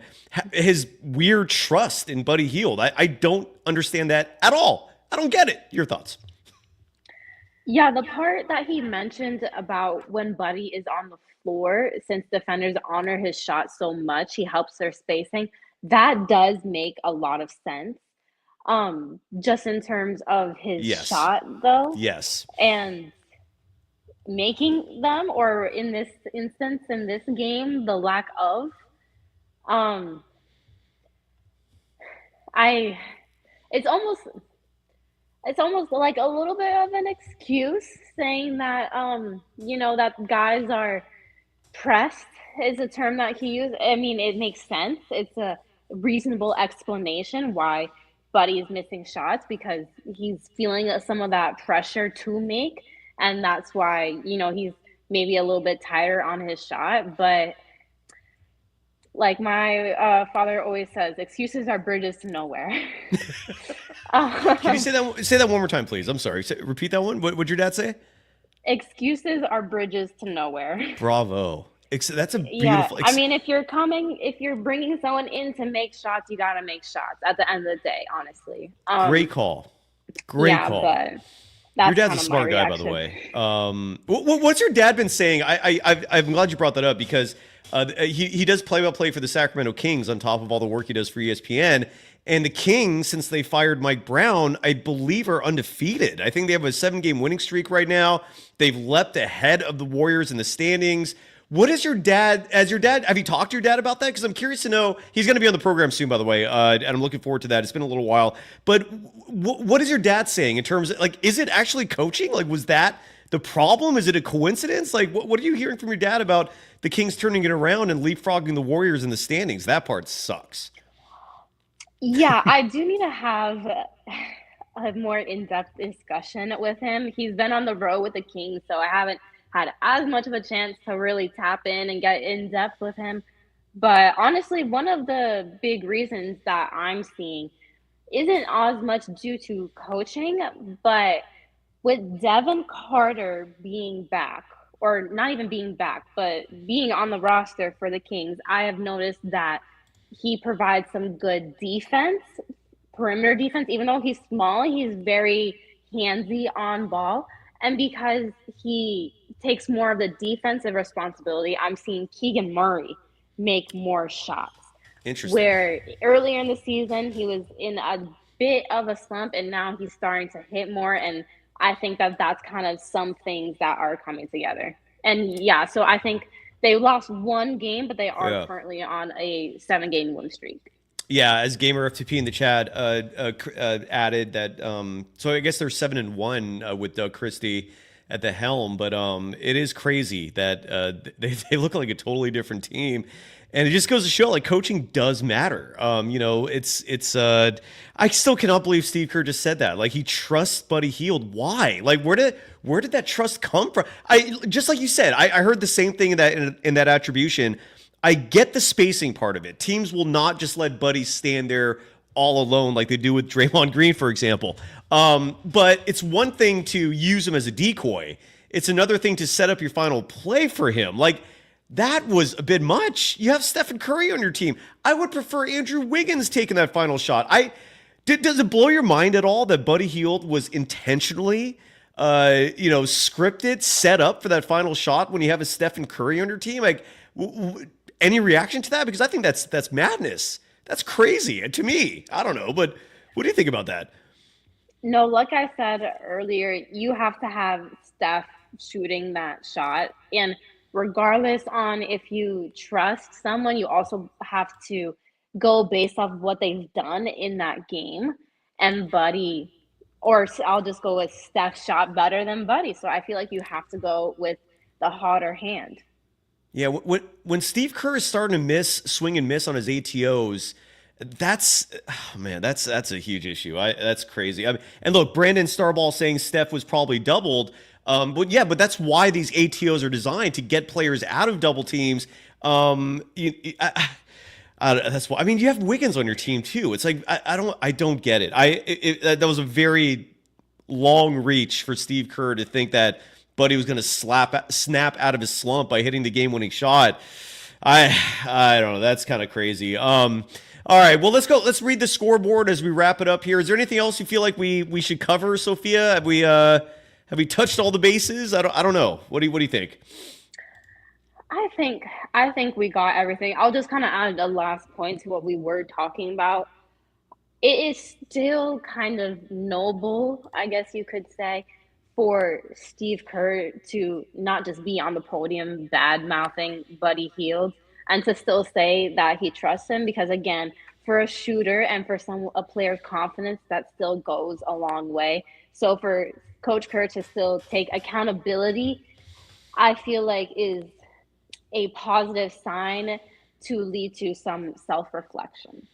his weird trust in Buddy Hield. I don't understand that at all. I don't get it. Your thoughts? Yeah, the part that he mentioned about when Buddy is on the floor, since defenders honor his shot so much, he helps their spacing. That does make a lot of sense. Just in terms of his shot, though. Yes. And making them, or in this instance, in this game, the lack of. It's almost like a little bit of an excuse saying that, that guys are pressed is a term that he used. I mean, it makes sense. It's a reasonable explanation why Buddy is missing shots, because he's feeling some of that pressure to make. And that's why, he's maybe a little bit tighter on his shot. But like my father always says, excuses are bridges to nowhere. Can you say that one more time, please? I'm sorry. Repeat that one. What would your dad say? Excuses are bridges to nowhere. Bravo. That's a beautiful. I mean, if you're bringing someone in to make shots, you got to make shots at the end of the day, honestly. Great call. Great call. But that's your dad's a smart guy, by the way. What's your dad been saying? I'm glad you brought that up, because he does play-by-play for the Sacramento Kings on top of all the work he does for ESPN. And the Kings, since they fired Mike Brown, I believe are undefeated. I think they have a 7-game winning streak right now. They've leapt ahead of the Warriors in the standings. What is have you talked to your dad about that? Because I'm curious to know. He's going to be on the program soon, by the way, and I'm looking forward to that. It's been a little while. But what is your dad saying in terms of, like, is it actually coaching? Like, was that the problem? Is it a coincidence? Like, what are you hearing from your dad about the Kings turning it around and leapfrogging the Warriors in the standings? That part sucks. Yeah, I do need to have a more in-depth discussion with him. He's been on the road with the Kings, so I haven't had as much of a chance to really tap in and get in-depth with him. But honestly, one of the big reasons that I'm seeing isn't as much due to coaching, but with Devin Carter being back, or not even being back, but being on the roster for the Kings, I have noticed that he provides some good defense, perimeter defense. Even though he's small, he's very handsy on ball. And because he takes more of the defensive responsibility, I'm seeing Keegan Murray make more shots. Interesting. Where earlier in the season, he was in a bit of a slump, and now he's starting to hit more. And I think that that's kind of some things that are coming together. And yeah, so I think they lost one game, but they are currently on a 7-game win streak. Yeah, as Gamer FTP in the chat added that, so I guess they're 7-1 with Doug Christie at the helm, but it is crazy that they look like a totally different team. And it just goes to show, like, coaching does matter. I still cannot believe Steve Kerr just said that. Like, he trusts Buddy Hield. Why? Like, where did that trust come from? Just like you said, I heard the same thing in that attribution. I get the spacing part of it. Teams will not just let Buddy stand there all alone like they do with Draymond Green, for example. But it's one thing to use him as a decoy. It's another thing to set up your final play for him. Like, that was a bit much. You have Stephen Curry on your team. I would prefer Andrew Wiggins taking that final shot. Does it blow your mind at all that Buddy Hield was intentionally, scripted, set up for that final shot when you have a Stephen Curry on your team? Like, any reaction to that? Because I think that's madness. That's crazy to me. I don't know, but what do you think about that? No, like I said earlier, you have to have Steph shooting that shot, and regardless on if you trust someone, you also have to go based off what they've done in that game. And Buddy, or I'll just go with Steph shot better than Buddy. So I feel like you have to go with the hotter hand. Yeah, when Steve Kerr is starting to swing and miss on his ATOs, that's a huge issue. That's crazy. I mean, and look, Brandon Starball saying Steph was probably doubled. But that's why these ATOs are designed to get players out of double teams. That's why. I mean, you have Wiggins on your team too. It's like I don't get it. That was a very long reach for Steve Kerr to think that Buddy was going to snap out of his slump by hitting the game-winning shot. I don't know. That's kind of crazy. All right. Well, let's go. Let's read the scoreboard as we wrap it up here. Is there anything else you feel like we should cover, Sophia? Have we touched all the bases? I don't know. What do you think? I think we got everything. I'll just kind of add a last point to what we were talking about. It is still kind of noble, I guess you could say, for Steve Kerr to not just be on the podium bad-mouthing Buddy Hield and to still say that he trusts him, because again, for a shooter and for a player's confidence, that still goes a long way. So for Coach Kerr to still take accountability, I feel like is a positive sign to lead to some self-reflection.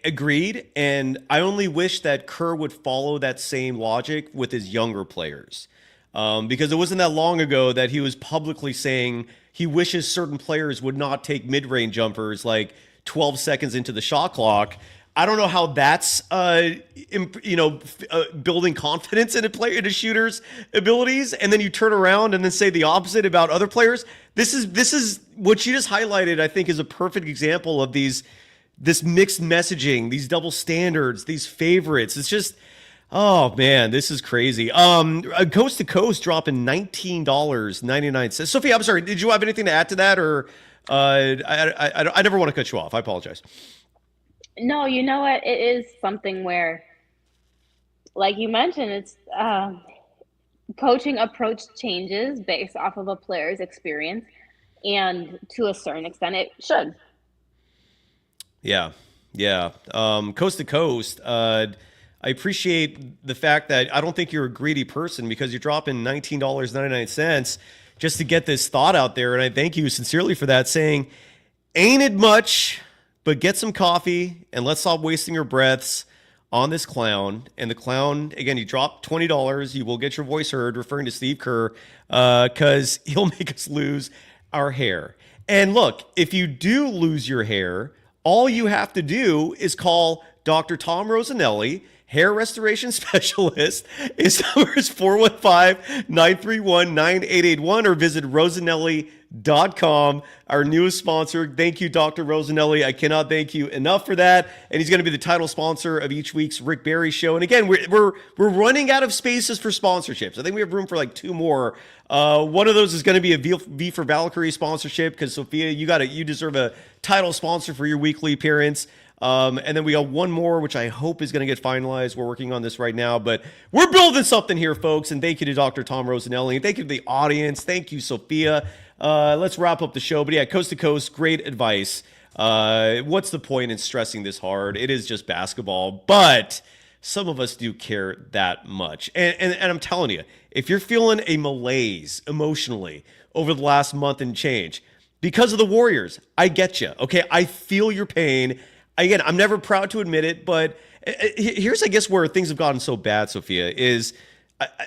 Agreed. And I only wish that Kerr would follow that same logic with his younger players. Because it wasn't that long ago that he was publicly saying he wishes certain players would not take mid-range jumpers like 12 seconds into the shot clock. I don't know how that's building confidence in a shooter's abilities, and then you turn around and then say the opposite about other players. This is what you just highlighted. I think is a perfect example of this mixed messaging, these double standards, these favorites. It's just, oh man, this is crazy. Coast to Coast dropping $19.99. Sophia, I'm sorry. Did you have anything to add to that, or I never want to cut you off. I apologize. No, you know what? It is something where, like you mentioned, it's coaching approach changes based off of a player's experience, and to a certain extent, it should. Yeah. Coast to Coast. I appreciate the fact that I don't think you're a greedy person, because you're dropping $19.99 just to get this thought out there, and I thank you sincerely for that, saying, ain't it much, but get some coffee and let's stop wasting your breaths on this clown. And the clown, again, you drop $20, you will get your voice heard, referring to Steve Kerr, because he'll make us lose our hair. And look, if you do lose your hair, all you have to do is call Dr. Tom Rosanelli, hair restoration specialist. His number is 415-931-9881, or visit Rosanelli.com, our newest sponsor. Thank you, Dr. Rosanelli. I cannot thank you enough for that. And he's going to be the title sponsor of each week's Rick Barry Show. And again, we're running out of spaces for sponsorships. I think we have room for like 2 more. One of those is going to be a V for Valkyrie sponsorship, because Sophia, you deserve a title sponsor for your weekly appearance. And then we got one more, which I hope is going to get finalized. We're working on this right now, but we're building something here, folks. And thank you to Dr. Tom Rosanelli, and thank you to the audience. Thank you, Sophia. Let's wrap up the show. But yeah, Coast to Coast, great advice. What's the point in stressing this hard? It is just basketball, but some of us do care that much. And I'm telling you, if you're feeling a malaise emotionally over the last month and change because of the Warriors, I get you. Okay, I feel your pain. Again, I'm never proud to admit it, but here's, I guess, where things have gotten so bad, Sophia, is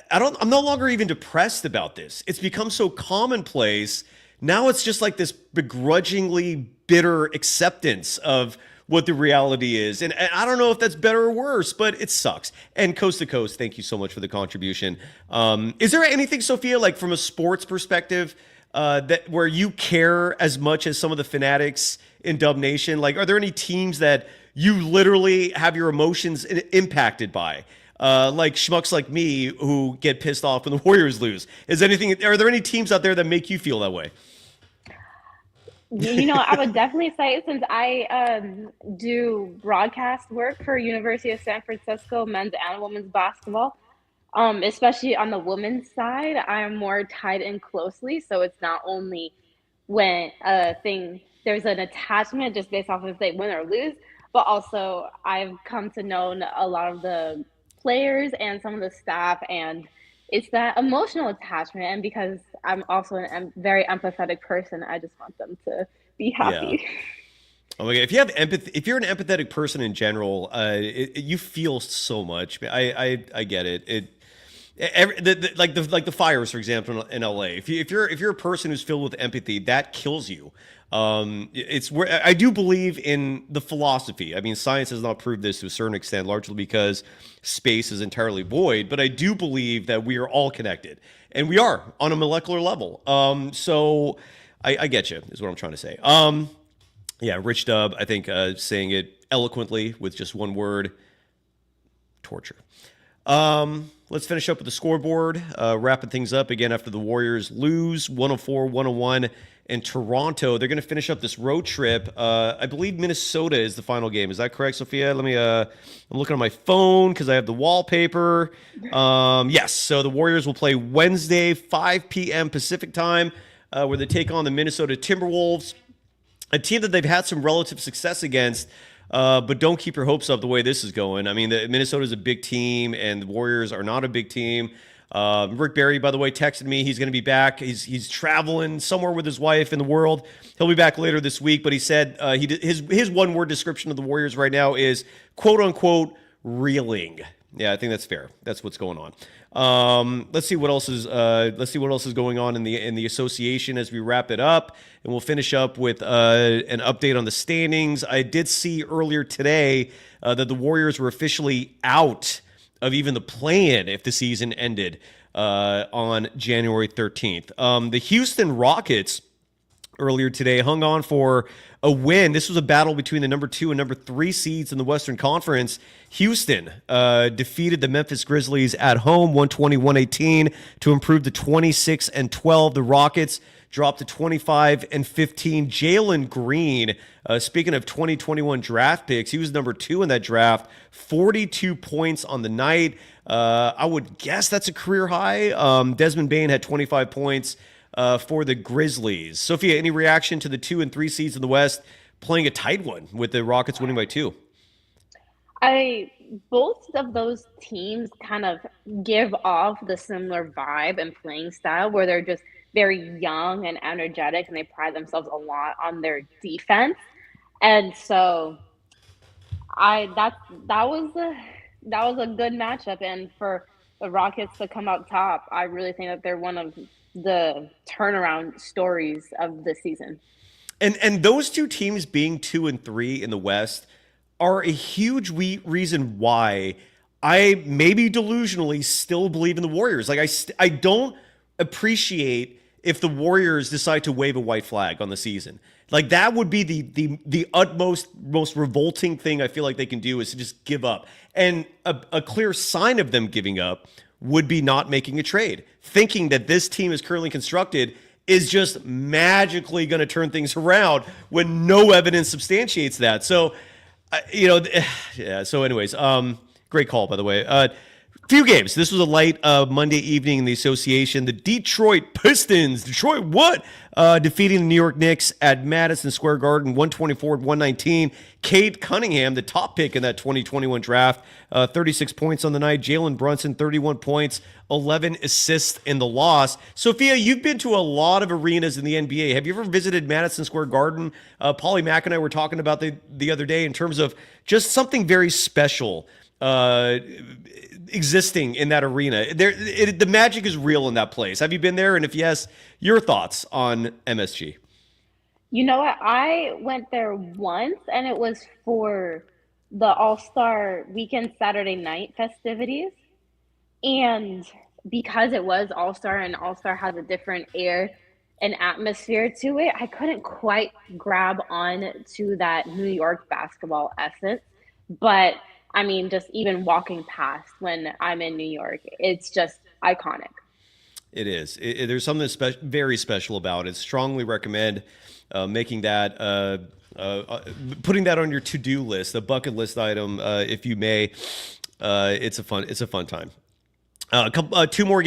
I'm no longer even depressed about this. It's become so commonplace. Now it's just like this begrudgingly bitter acceptance of what the reality is. And I don't know if that's better or worse, but it sucks. And Coast to Coast, thank you so much for the contribution. Is there anything, Sophia, like from a sports perspective, that where you care as much as some of the fanatics in Dub Nation? Like, are there any teams that you literally have your emotions impacted by? Like schmucks like me who get pissed off when the Warriors lose. Are there any teams out there that make you feel that way? You know, I would definitely say, since I do broadcast work for University of San Francisco men's and women's basketball, especially on the women's side, I am more tied in closely. So it's not only when there's an attachment just based off if they win or lose, but also I've come to know a lot of the players and some of the staff, and it's that emotional attachment. And because I'm also a very empathetic person. I just want them to be happy. Yeah. Oh my God. If you have empathy, if you're an empathetic person in general, you feel so much. I get it. Like the fires, for example, in LA. If you're a person who's filled with empathy, that kills you. It's where I do believe in the philosophy. I mean, science has not proved this to a certain extent, largely because space is entirely void. But I do believe that we are all connected, and we are on a molecular level. So I get you, is what I'm trying to say. Yeah, Rich Dub, I think saying it eloquently with just one word: torture. Let's finish up with the scoreboard, wrapping things up again after the Warriors lose 104-101 in Toronto. They're going to finish up this road trip. I believe Minnesota is the final game. Is that correct, Sophia? Let me. I'm looking on my phone because I have the wallpaper. Yes. So the Warriors will play Wednesday, 5 p.m. Pacific time, where they take on the Minnesota Timberwolves, a team that they've had some relative success against. But don't keep your hopes up the way this is going. I mean, Minnesota's a big team, and the Warriors are not a big team. Rick Barry, by the way, texted me. He's going to be back. He's traveling somewhere with his wife in the world. He'll be back later this week. But he said his one-word description of the Warriors right now is "quote unquote" reeling. Yeah, I think that's fair. That's what's going on. Let's see what else is going on in the association as we wrap it up, and we'll finish up with an update on the standings. I did see earlier today that the Warriors were officially out of even the play-in if the season ended on January 13th. The Houston Rockets earlier today hung on for a win. This was a battle between the number 2 and number 3 seeds in the Western Conference. Houston defeated the Memphis Grizzlies at home 120-118 to improve to 26-12. The Rockets dropped to 25-15. Jalen Green, speaking of 2021 draft picks, he was number 2 in that draft, 42 points on the night. I would guess that's a career high. Desmond Bane had 25 points for the Grizzlies. Sophia, any reaction to the 2 and 3 seeds in the West playing a tight one with the Rockets winning by 2? Both of those teams kind of give off the similar vibe and playing style where they're just very young and energetic, and they pride themselves a lot on their defense. And so that was a good matchup, and for the Rockets to come out top, I really think that they're one of the turnaround stories of the season. And those two teams being 2 and 3 in the West are a huge reason why I maybe delusionally still believe in the Warriors. Like I don't appreciate if the Warriors decide to wave a white flag on the season. Like that would be the utmost, most revolting thing I feel like they can do is to just give up. And a clear sign of them giving up would be not making a trade, thinking that this team is currently constructed is just magically going to turn things around when no evidence substantiates that. So, yeah. So anyways, great call, by the way. Few games. This was a light Monday evening in the association. The Detroit Pistons, defeating the New York Knicks at Madison Square Garden, 124-119. Cade Cunningham, the top pick in that 2021 draft, 36 points on the night. Jalen Brunson, 31 points, 11 assists in the loss. Sophia, you've been to a lot of arenas in the NBA. Have you ever visited Madison Square Garden? Paulie Mack and I were talking about the other day in terms of just something very special existing in that arena. The magic is real in that place. Have you been there? And if yes, your thoughts on MSG? You know what? I went there once, and it was for the All-Star Weekend Saturday night festivities. And because it was All-Star, and All-Star has a different air and atmosphere to it, I couldn't quite grab on to that New York basketball essence. But I mean, just even walking past when I'm in New York, it's just iconic. It is. There's something very special about it. Strongly recommend making that, putting that on your to-do list, a bucket list item, if you may. It's a fun time. Three more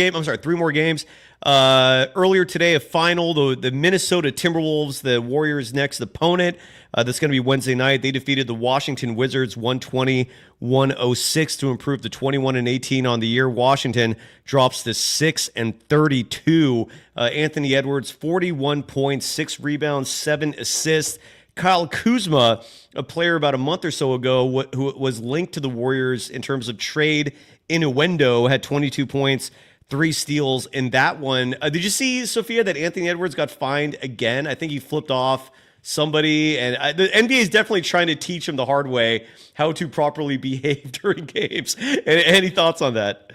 games. Earlier today, a final, the Minnesota Timberwolves, the Warriors' next opponent. That's going to be Wednesday night. They defeated the Washington Wizards 120-106 to improve to 21-18 on the year. Washington drops to 6-32. Anthony Edwards, 41 points, 6 rebounds, 7 assists. Kyle Kuzma, a player about a month or so ago who was linked to the Warriors in terms of trade innuendo, had 22 points, 3 steals in that one. Did you see, Sophia, that Anthony Edwards got fined again? I think he flipped off somebody, and the NBA is definitely trying to teach him the hard way how to properly behave during games. Any thoughts on that?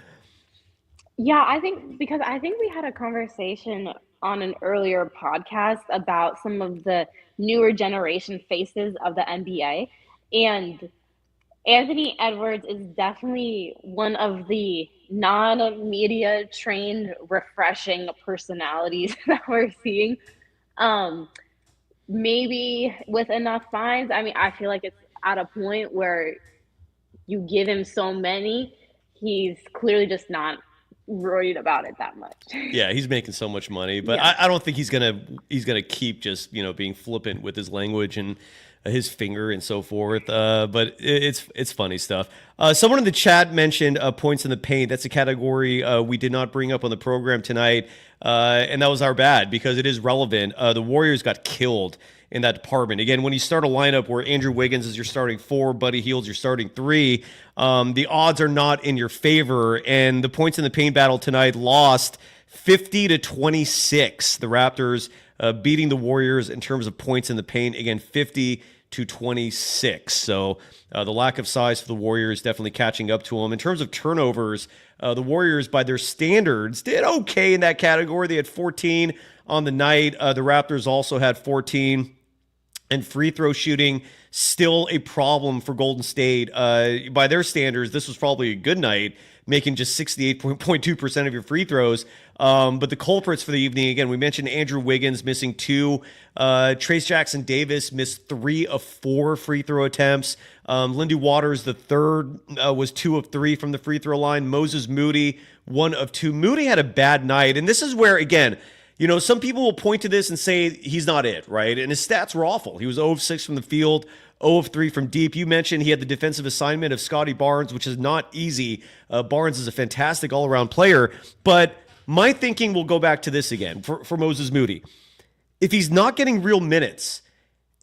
Yeah, I think we had a conversation on an earlier podcast about some of the newer generation faces of the NBA, and Anthony Edwards is definitely one of the non-media trained, refreshing personalities that we're seeing. Maybe with enough fines. I mean, I feel like it's at a point where you give him so many, he's clearly just not worried about it that much. Yeah, he's making so much money, but Yeah. I don't think he's gonna keep just being flippant with his language and his finger and so forth. But it's funny stuff. Someone in the chat mentioned points in the paint. That's a category we did not bring up on the program tonight, and that was our bad because it is relevant. The Warriors got killed in that department. Again, when you start a lineup where Andrew Wiggins is your starting 4, Buddy Hield your starting 3, the odds are not in your favor. And the points in the paint battle tonight lost 50-26. The Raptors beating the Warriors in terms of points in the paint. Again, 50-26. So the lack of size for the Warriors definitely catching up to them. In terms of turnovers, the Warriors, by their standards, did okay in that category. They had 14 on the night. The Raptors also had 14. And free throw shooting, still a problem for Golden State. By their standards, this was probably a good night, making just 68.2% of your free throws. But the culprits for the evening, again, we mentioned Andrew Wiggins missing 2. Trace Jackson Davis missed 3 of 4 free throw attempts. Lindy Waters, the third, was 2 of 3 from the free throw line. Moses Moody, 1 of 2. Moody had a bad night. And this is where, again, some people will point to this and say he's not it, right? And his stats were awful. He was 0 of 6 from the field, 0 of 3 from deep. You mentioned he had the defensive assignment of Scotty Barnes, which is not easy. Barnes is a fantastic all-around player. But my thinking will go back to this again for Moses Moody. If he's not getting real minutes,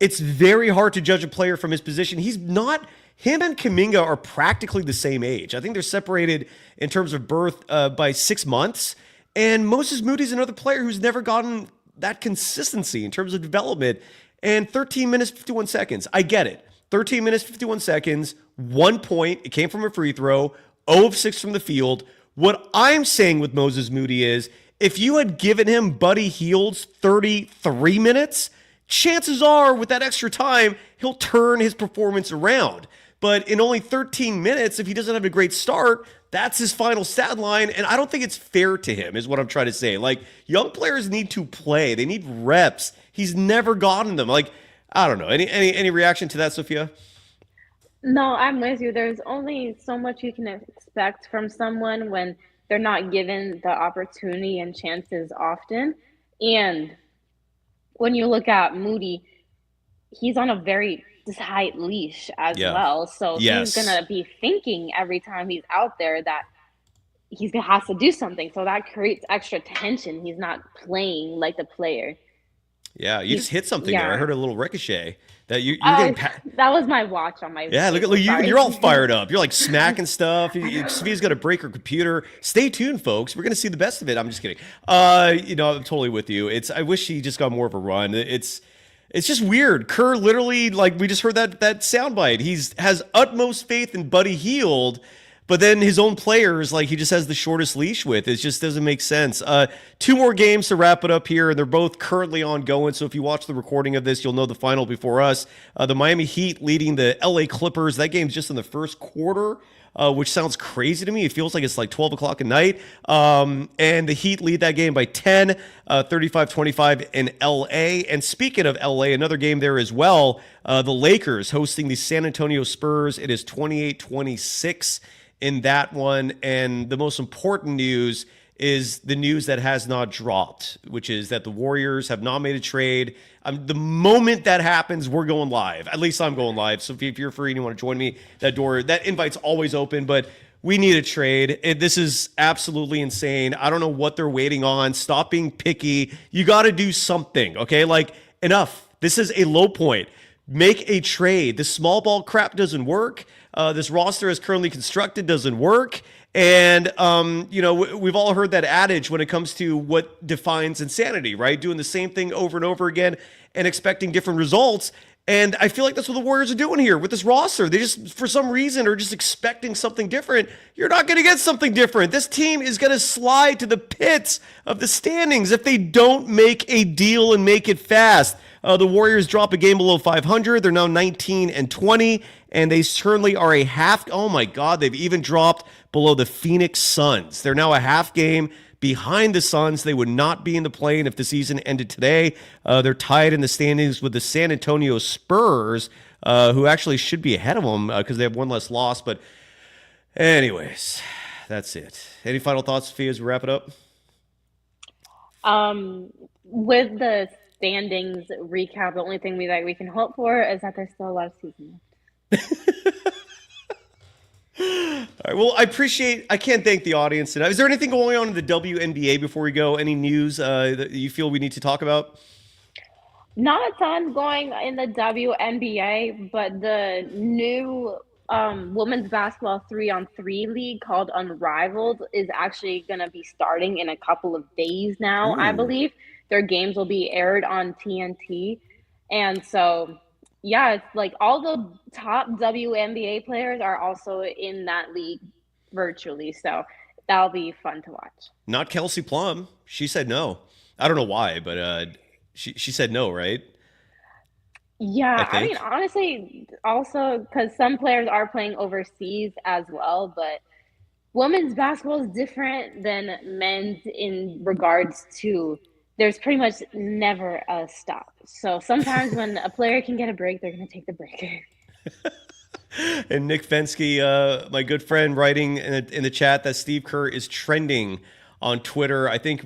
it's very hard to judge a player from his position. Him and Kuminga are practically the same age. I think they're separated in terms of birth by 6 months. And Moses Moody's another player who's never gotten that consistency in terms of development. And 13 minutes, 51 seconds. I get it. 13 minutes, 51 seconds, 1 point. It came from a free throw, 0 of 6 from the field. What I'm saying with Moses Moody is if you had given him Buddy Hield's 33 minutes, chances are with that extra time, he'll turn his performance around. But in only 13 minutes, if he doesn't have a great start, that's his final stat line, and I don't think it's fair to him, is what I'm trying to say. Like, young players need to play. They need reps. He's never gotten them. Like, I don't know. Any reaction to that, Sophia? No, I'm with you. There's only so much you can expect from someone when they're not given the opportunity and chances often. And when you look at Moody, he's on a very tight leash as well. So he's going to be thinking every time he's out there that he's going to have to do something. So that creates extra tension. He's not playing like the player. Yeah, you just hit something there. I heard a little ricochet. That you're getting that was my watch on my look at you. You're all fired up. You're like smacking stuff. Sophia's got to break her computer. Stay tuned, folks. We're gonna see the best of it. I'm just kidding. I'm totally with you. I wish he just got more of a run. It's just weird. Kerr literally, like we just heard that soundbite. Has utmost faith in Buddy Hield, but then his own players, like he just has the shortest leash with. It just doesn't make sense. 2 more games to wrap it up here, and they're both currently ongoing. So if you watch the recording of this, you'll know the final before us. The Miami Heat leading the LA Clippers. That game's just in the first quarter, which sounds crazy to me. It feels like it's like 12 o'clock at night. And the Heat lead that game by 10, 35-25 in LA. And speaking of LA, another game there as well. The Lakers hosting the San Antonio Spurs. It is 28-26. in that one. And the most important news is the news that has not dropped, which is that the Warriors have not made a trade. The moment that happens, we're going live. At least I'm going live. So if you're free and you want to join me, that invite's always open. But we need a trade. This is absolutely insane. I don't know what they're waiting on. Stop being picky. You got to do something, okay? Like, enough. This is a low point. Make a trade. This small ball crap doesn't work. This roster as currently constructed doesn't work. And, we've all heard that adage when it comes to what defines insanity, right? Doing the same thing over and over again and expecting different results. And I feel like that's what the Warriors are doing here with this roster. They just, for some reason, are just expecting something different. You're not going to get something different. This team is going to slide to the pits of the standings if they don't make a deal and make it fast. The Warriors drop a game below 500. They're now 19-20, and they certainly are a half. Oh my God, they've even dropped below the Phoenix Suns. They're now a half game behind the Suns. They would not be in the play-in if the season ended today. They're tied in the standings with the San Antonio Spurs, who actually should be ahead of them because they have one less loss. But anyways, that's it. Any final thoughts, Sophia, as we wrap it up? With the standings recap, the only thing we can hope for is that there's still a lot of season left. All right, well, I can't thank the audience tonight. Is there anything going on in the WNBA before we go? Any news that you feel we need to talk about? Not a ton going in the WNBA, but the new women's basketball 3-on-3 league called Unrivaled is actually going to be starting in a couple of days now, I believe. Their games will be aired on TNT. And so, yeah, it's like all the top WNBA players are also in that league virtually. So that'll be fun to watch. Not Kelsey Plum. She said no. I don't know why, but she said no, right? Yeah, I mean, honestly, also because some players are playing overseas as well, but women's basketball is different than men's in regards to there's pretty much never a stop. So sometimes when a player can get a break, they're going to take the break. And Nick Fensky, my good friend, writing in the chat that Steve Kerr is trending on Twitter. I think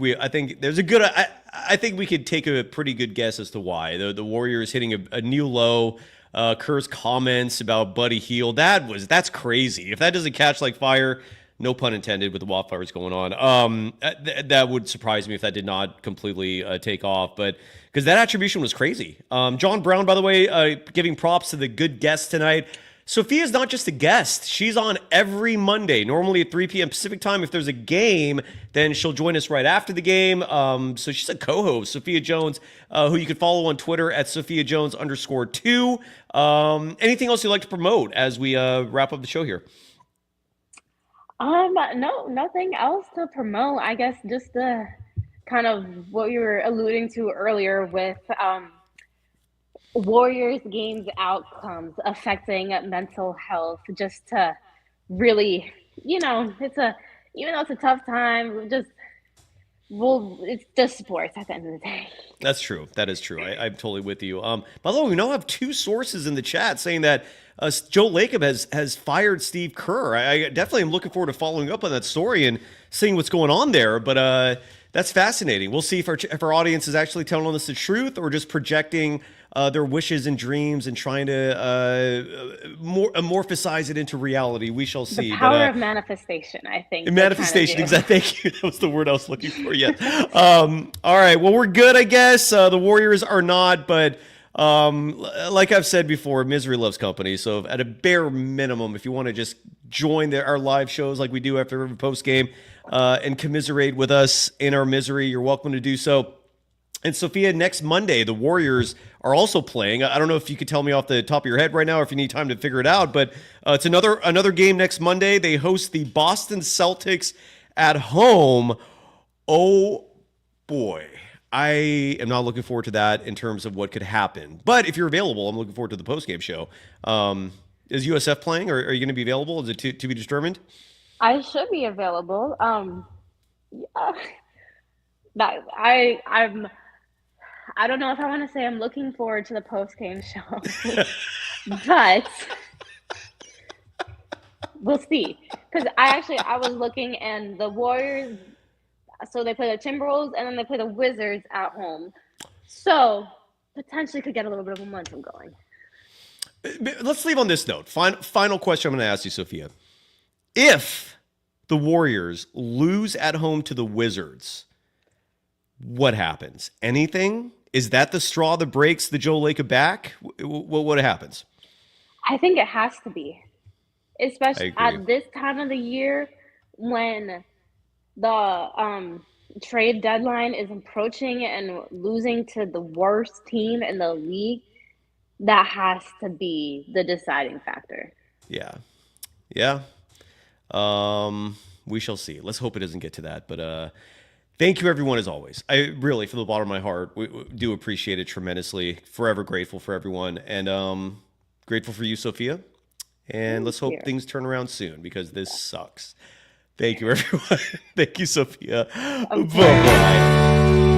there's a good. I think we could take a pretty good guess as to why the Warriors hitting a new low. Kerr's comments about Buddy Hield, that's crazy. If that doesn't catch like fire, no pun intended with the wildfires going on, that would surprise me if that did not completely take off. But because that attribution was crazy. John Brown, by the way, giving props to the good guest tonight. Sophia's not just a guest. She's on every Monday, normally at 3 p.m. Pacific time. If there's a game, then she'll join us right after the game. So she's a co-host, Sophia Jones, who you can follow on Twitter at SophiaJones_2. Anything else you'd like to promote as we wrap up the show here? No, nothing else to promote. I guess just the kind of what you were alluding to earlier with Warriors games outcomes affecting mental health, just to really, even though it's a tough time, it's just sports at the end of the day. That's true. That is true. I'm totally with you. By the way, we now have two sources in the chat saying that Joe Lacob has fired Steve Kerr. I definitely am looking forward to following up on that story and seeing what's going on there. But that's fascinating. We'll see if our audience is actually telling us the truth or just projecting their wishes and dreams and trying to amorphisize it into reality. We shall see. The power of manifestation, I think. Manifestation, exactly. Thank you. That was the word I was looking for. Yeah. All right. Well, we're good, I guess. The Warriors are not, but like I've said before, misery loves company. So at a bare minimum, if you want to just join our live shows like we do after every post game and commiserate with us in our misery, you're welcome to do so. And Sophia, next Monday, the Warriors are also playing. I don't know if you could tell me off the top of your head right now or if you need time to figure it out, but it's another game next Monday. They host the Boston Celtics at home. Oh, boy. I am not looking forward to that in terms of what could happen. But if you're available, I'm looking forward to the postgame show. Is USF playing, or are you going to be available? Is it to be determined? I should be available. I don't know if I want to say I'm looking forward to the post-game show, but we'll see. Because I was looking, and the Warriors, so they play the Timberwolves, and then they play the Wizards at home. So potentially could get a little bit of momentum going. Let's leave on this note. Final question I'm going to ask you, Sophia. If the Warriors lose at home to the Wizards, what happens? Anything? Is that the straw that breaks the Joe Lacob back? What happens? I think it has to be, especially at this time of the year when the trade deadline is approaching and losing to the worst team in the league. That has to be the deciding factor. Yeah. We shall see. Let's hope it doesn't get to that. But thank you, everyone, as always. I really, from the bottom of my heart, we do appreciate it tremendously. Forever grateful for everyone. And grateful for you, Sophia. And let's hope things turn around soon, because this sucks. Thank you, everyone. Thank you, Sophia. Bye-bye.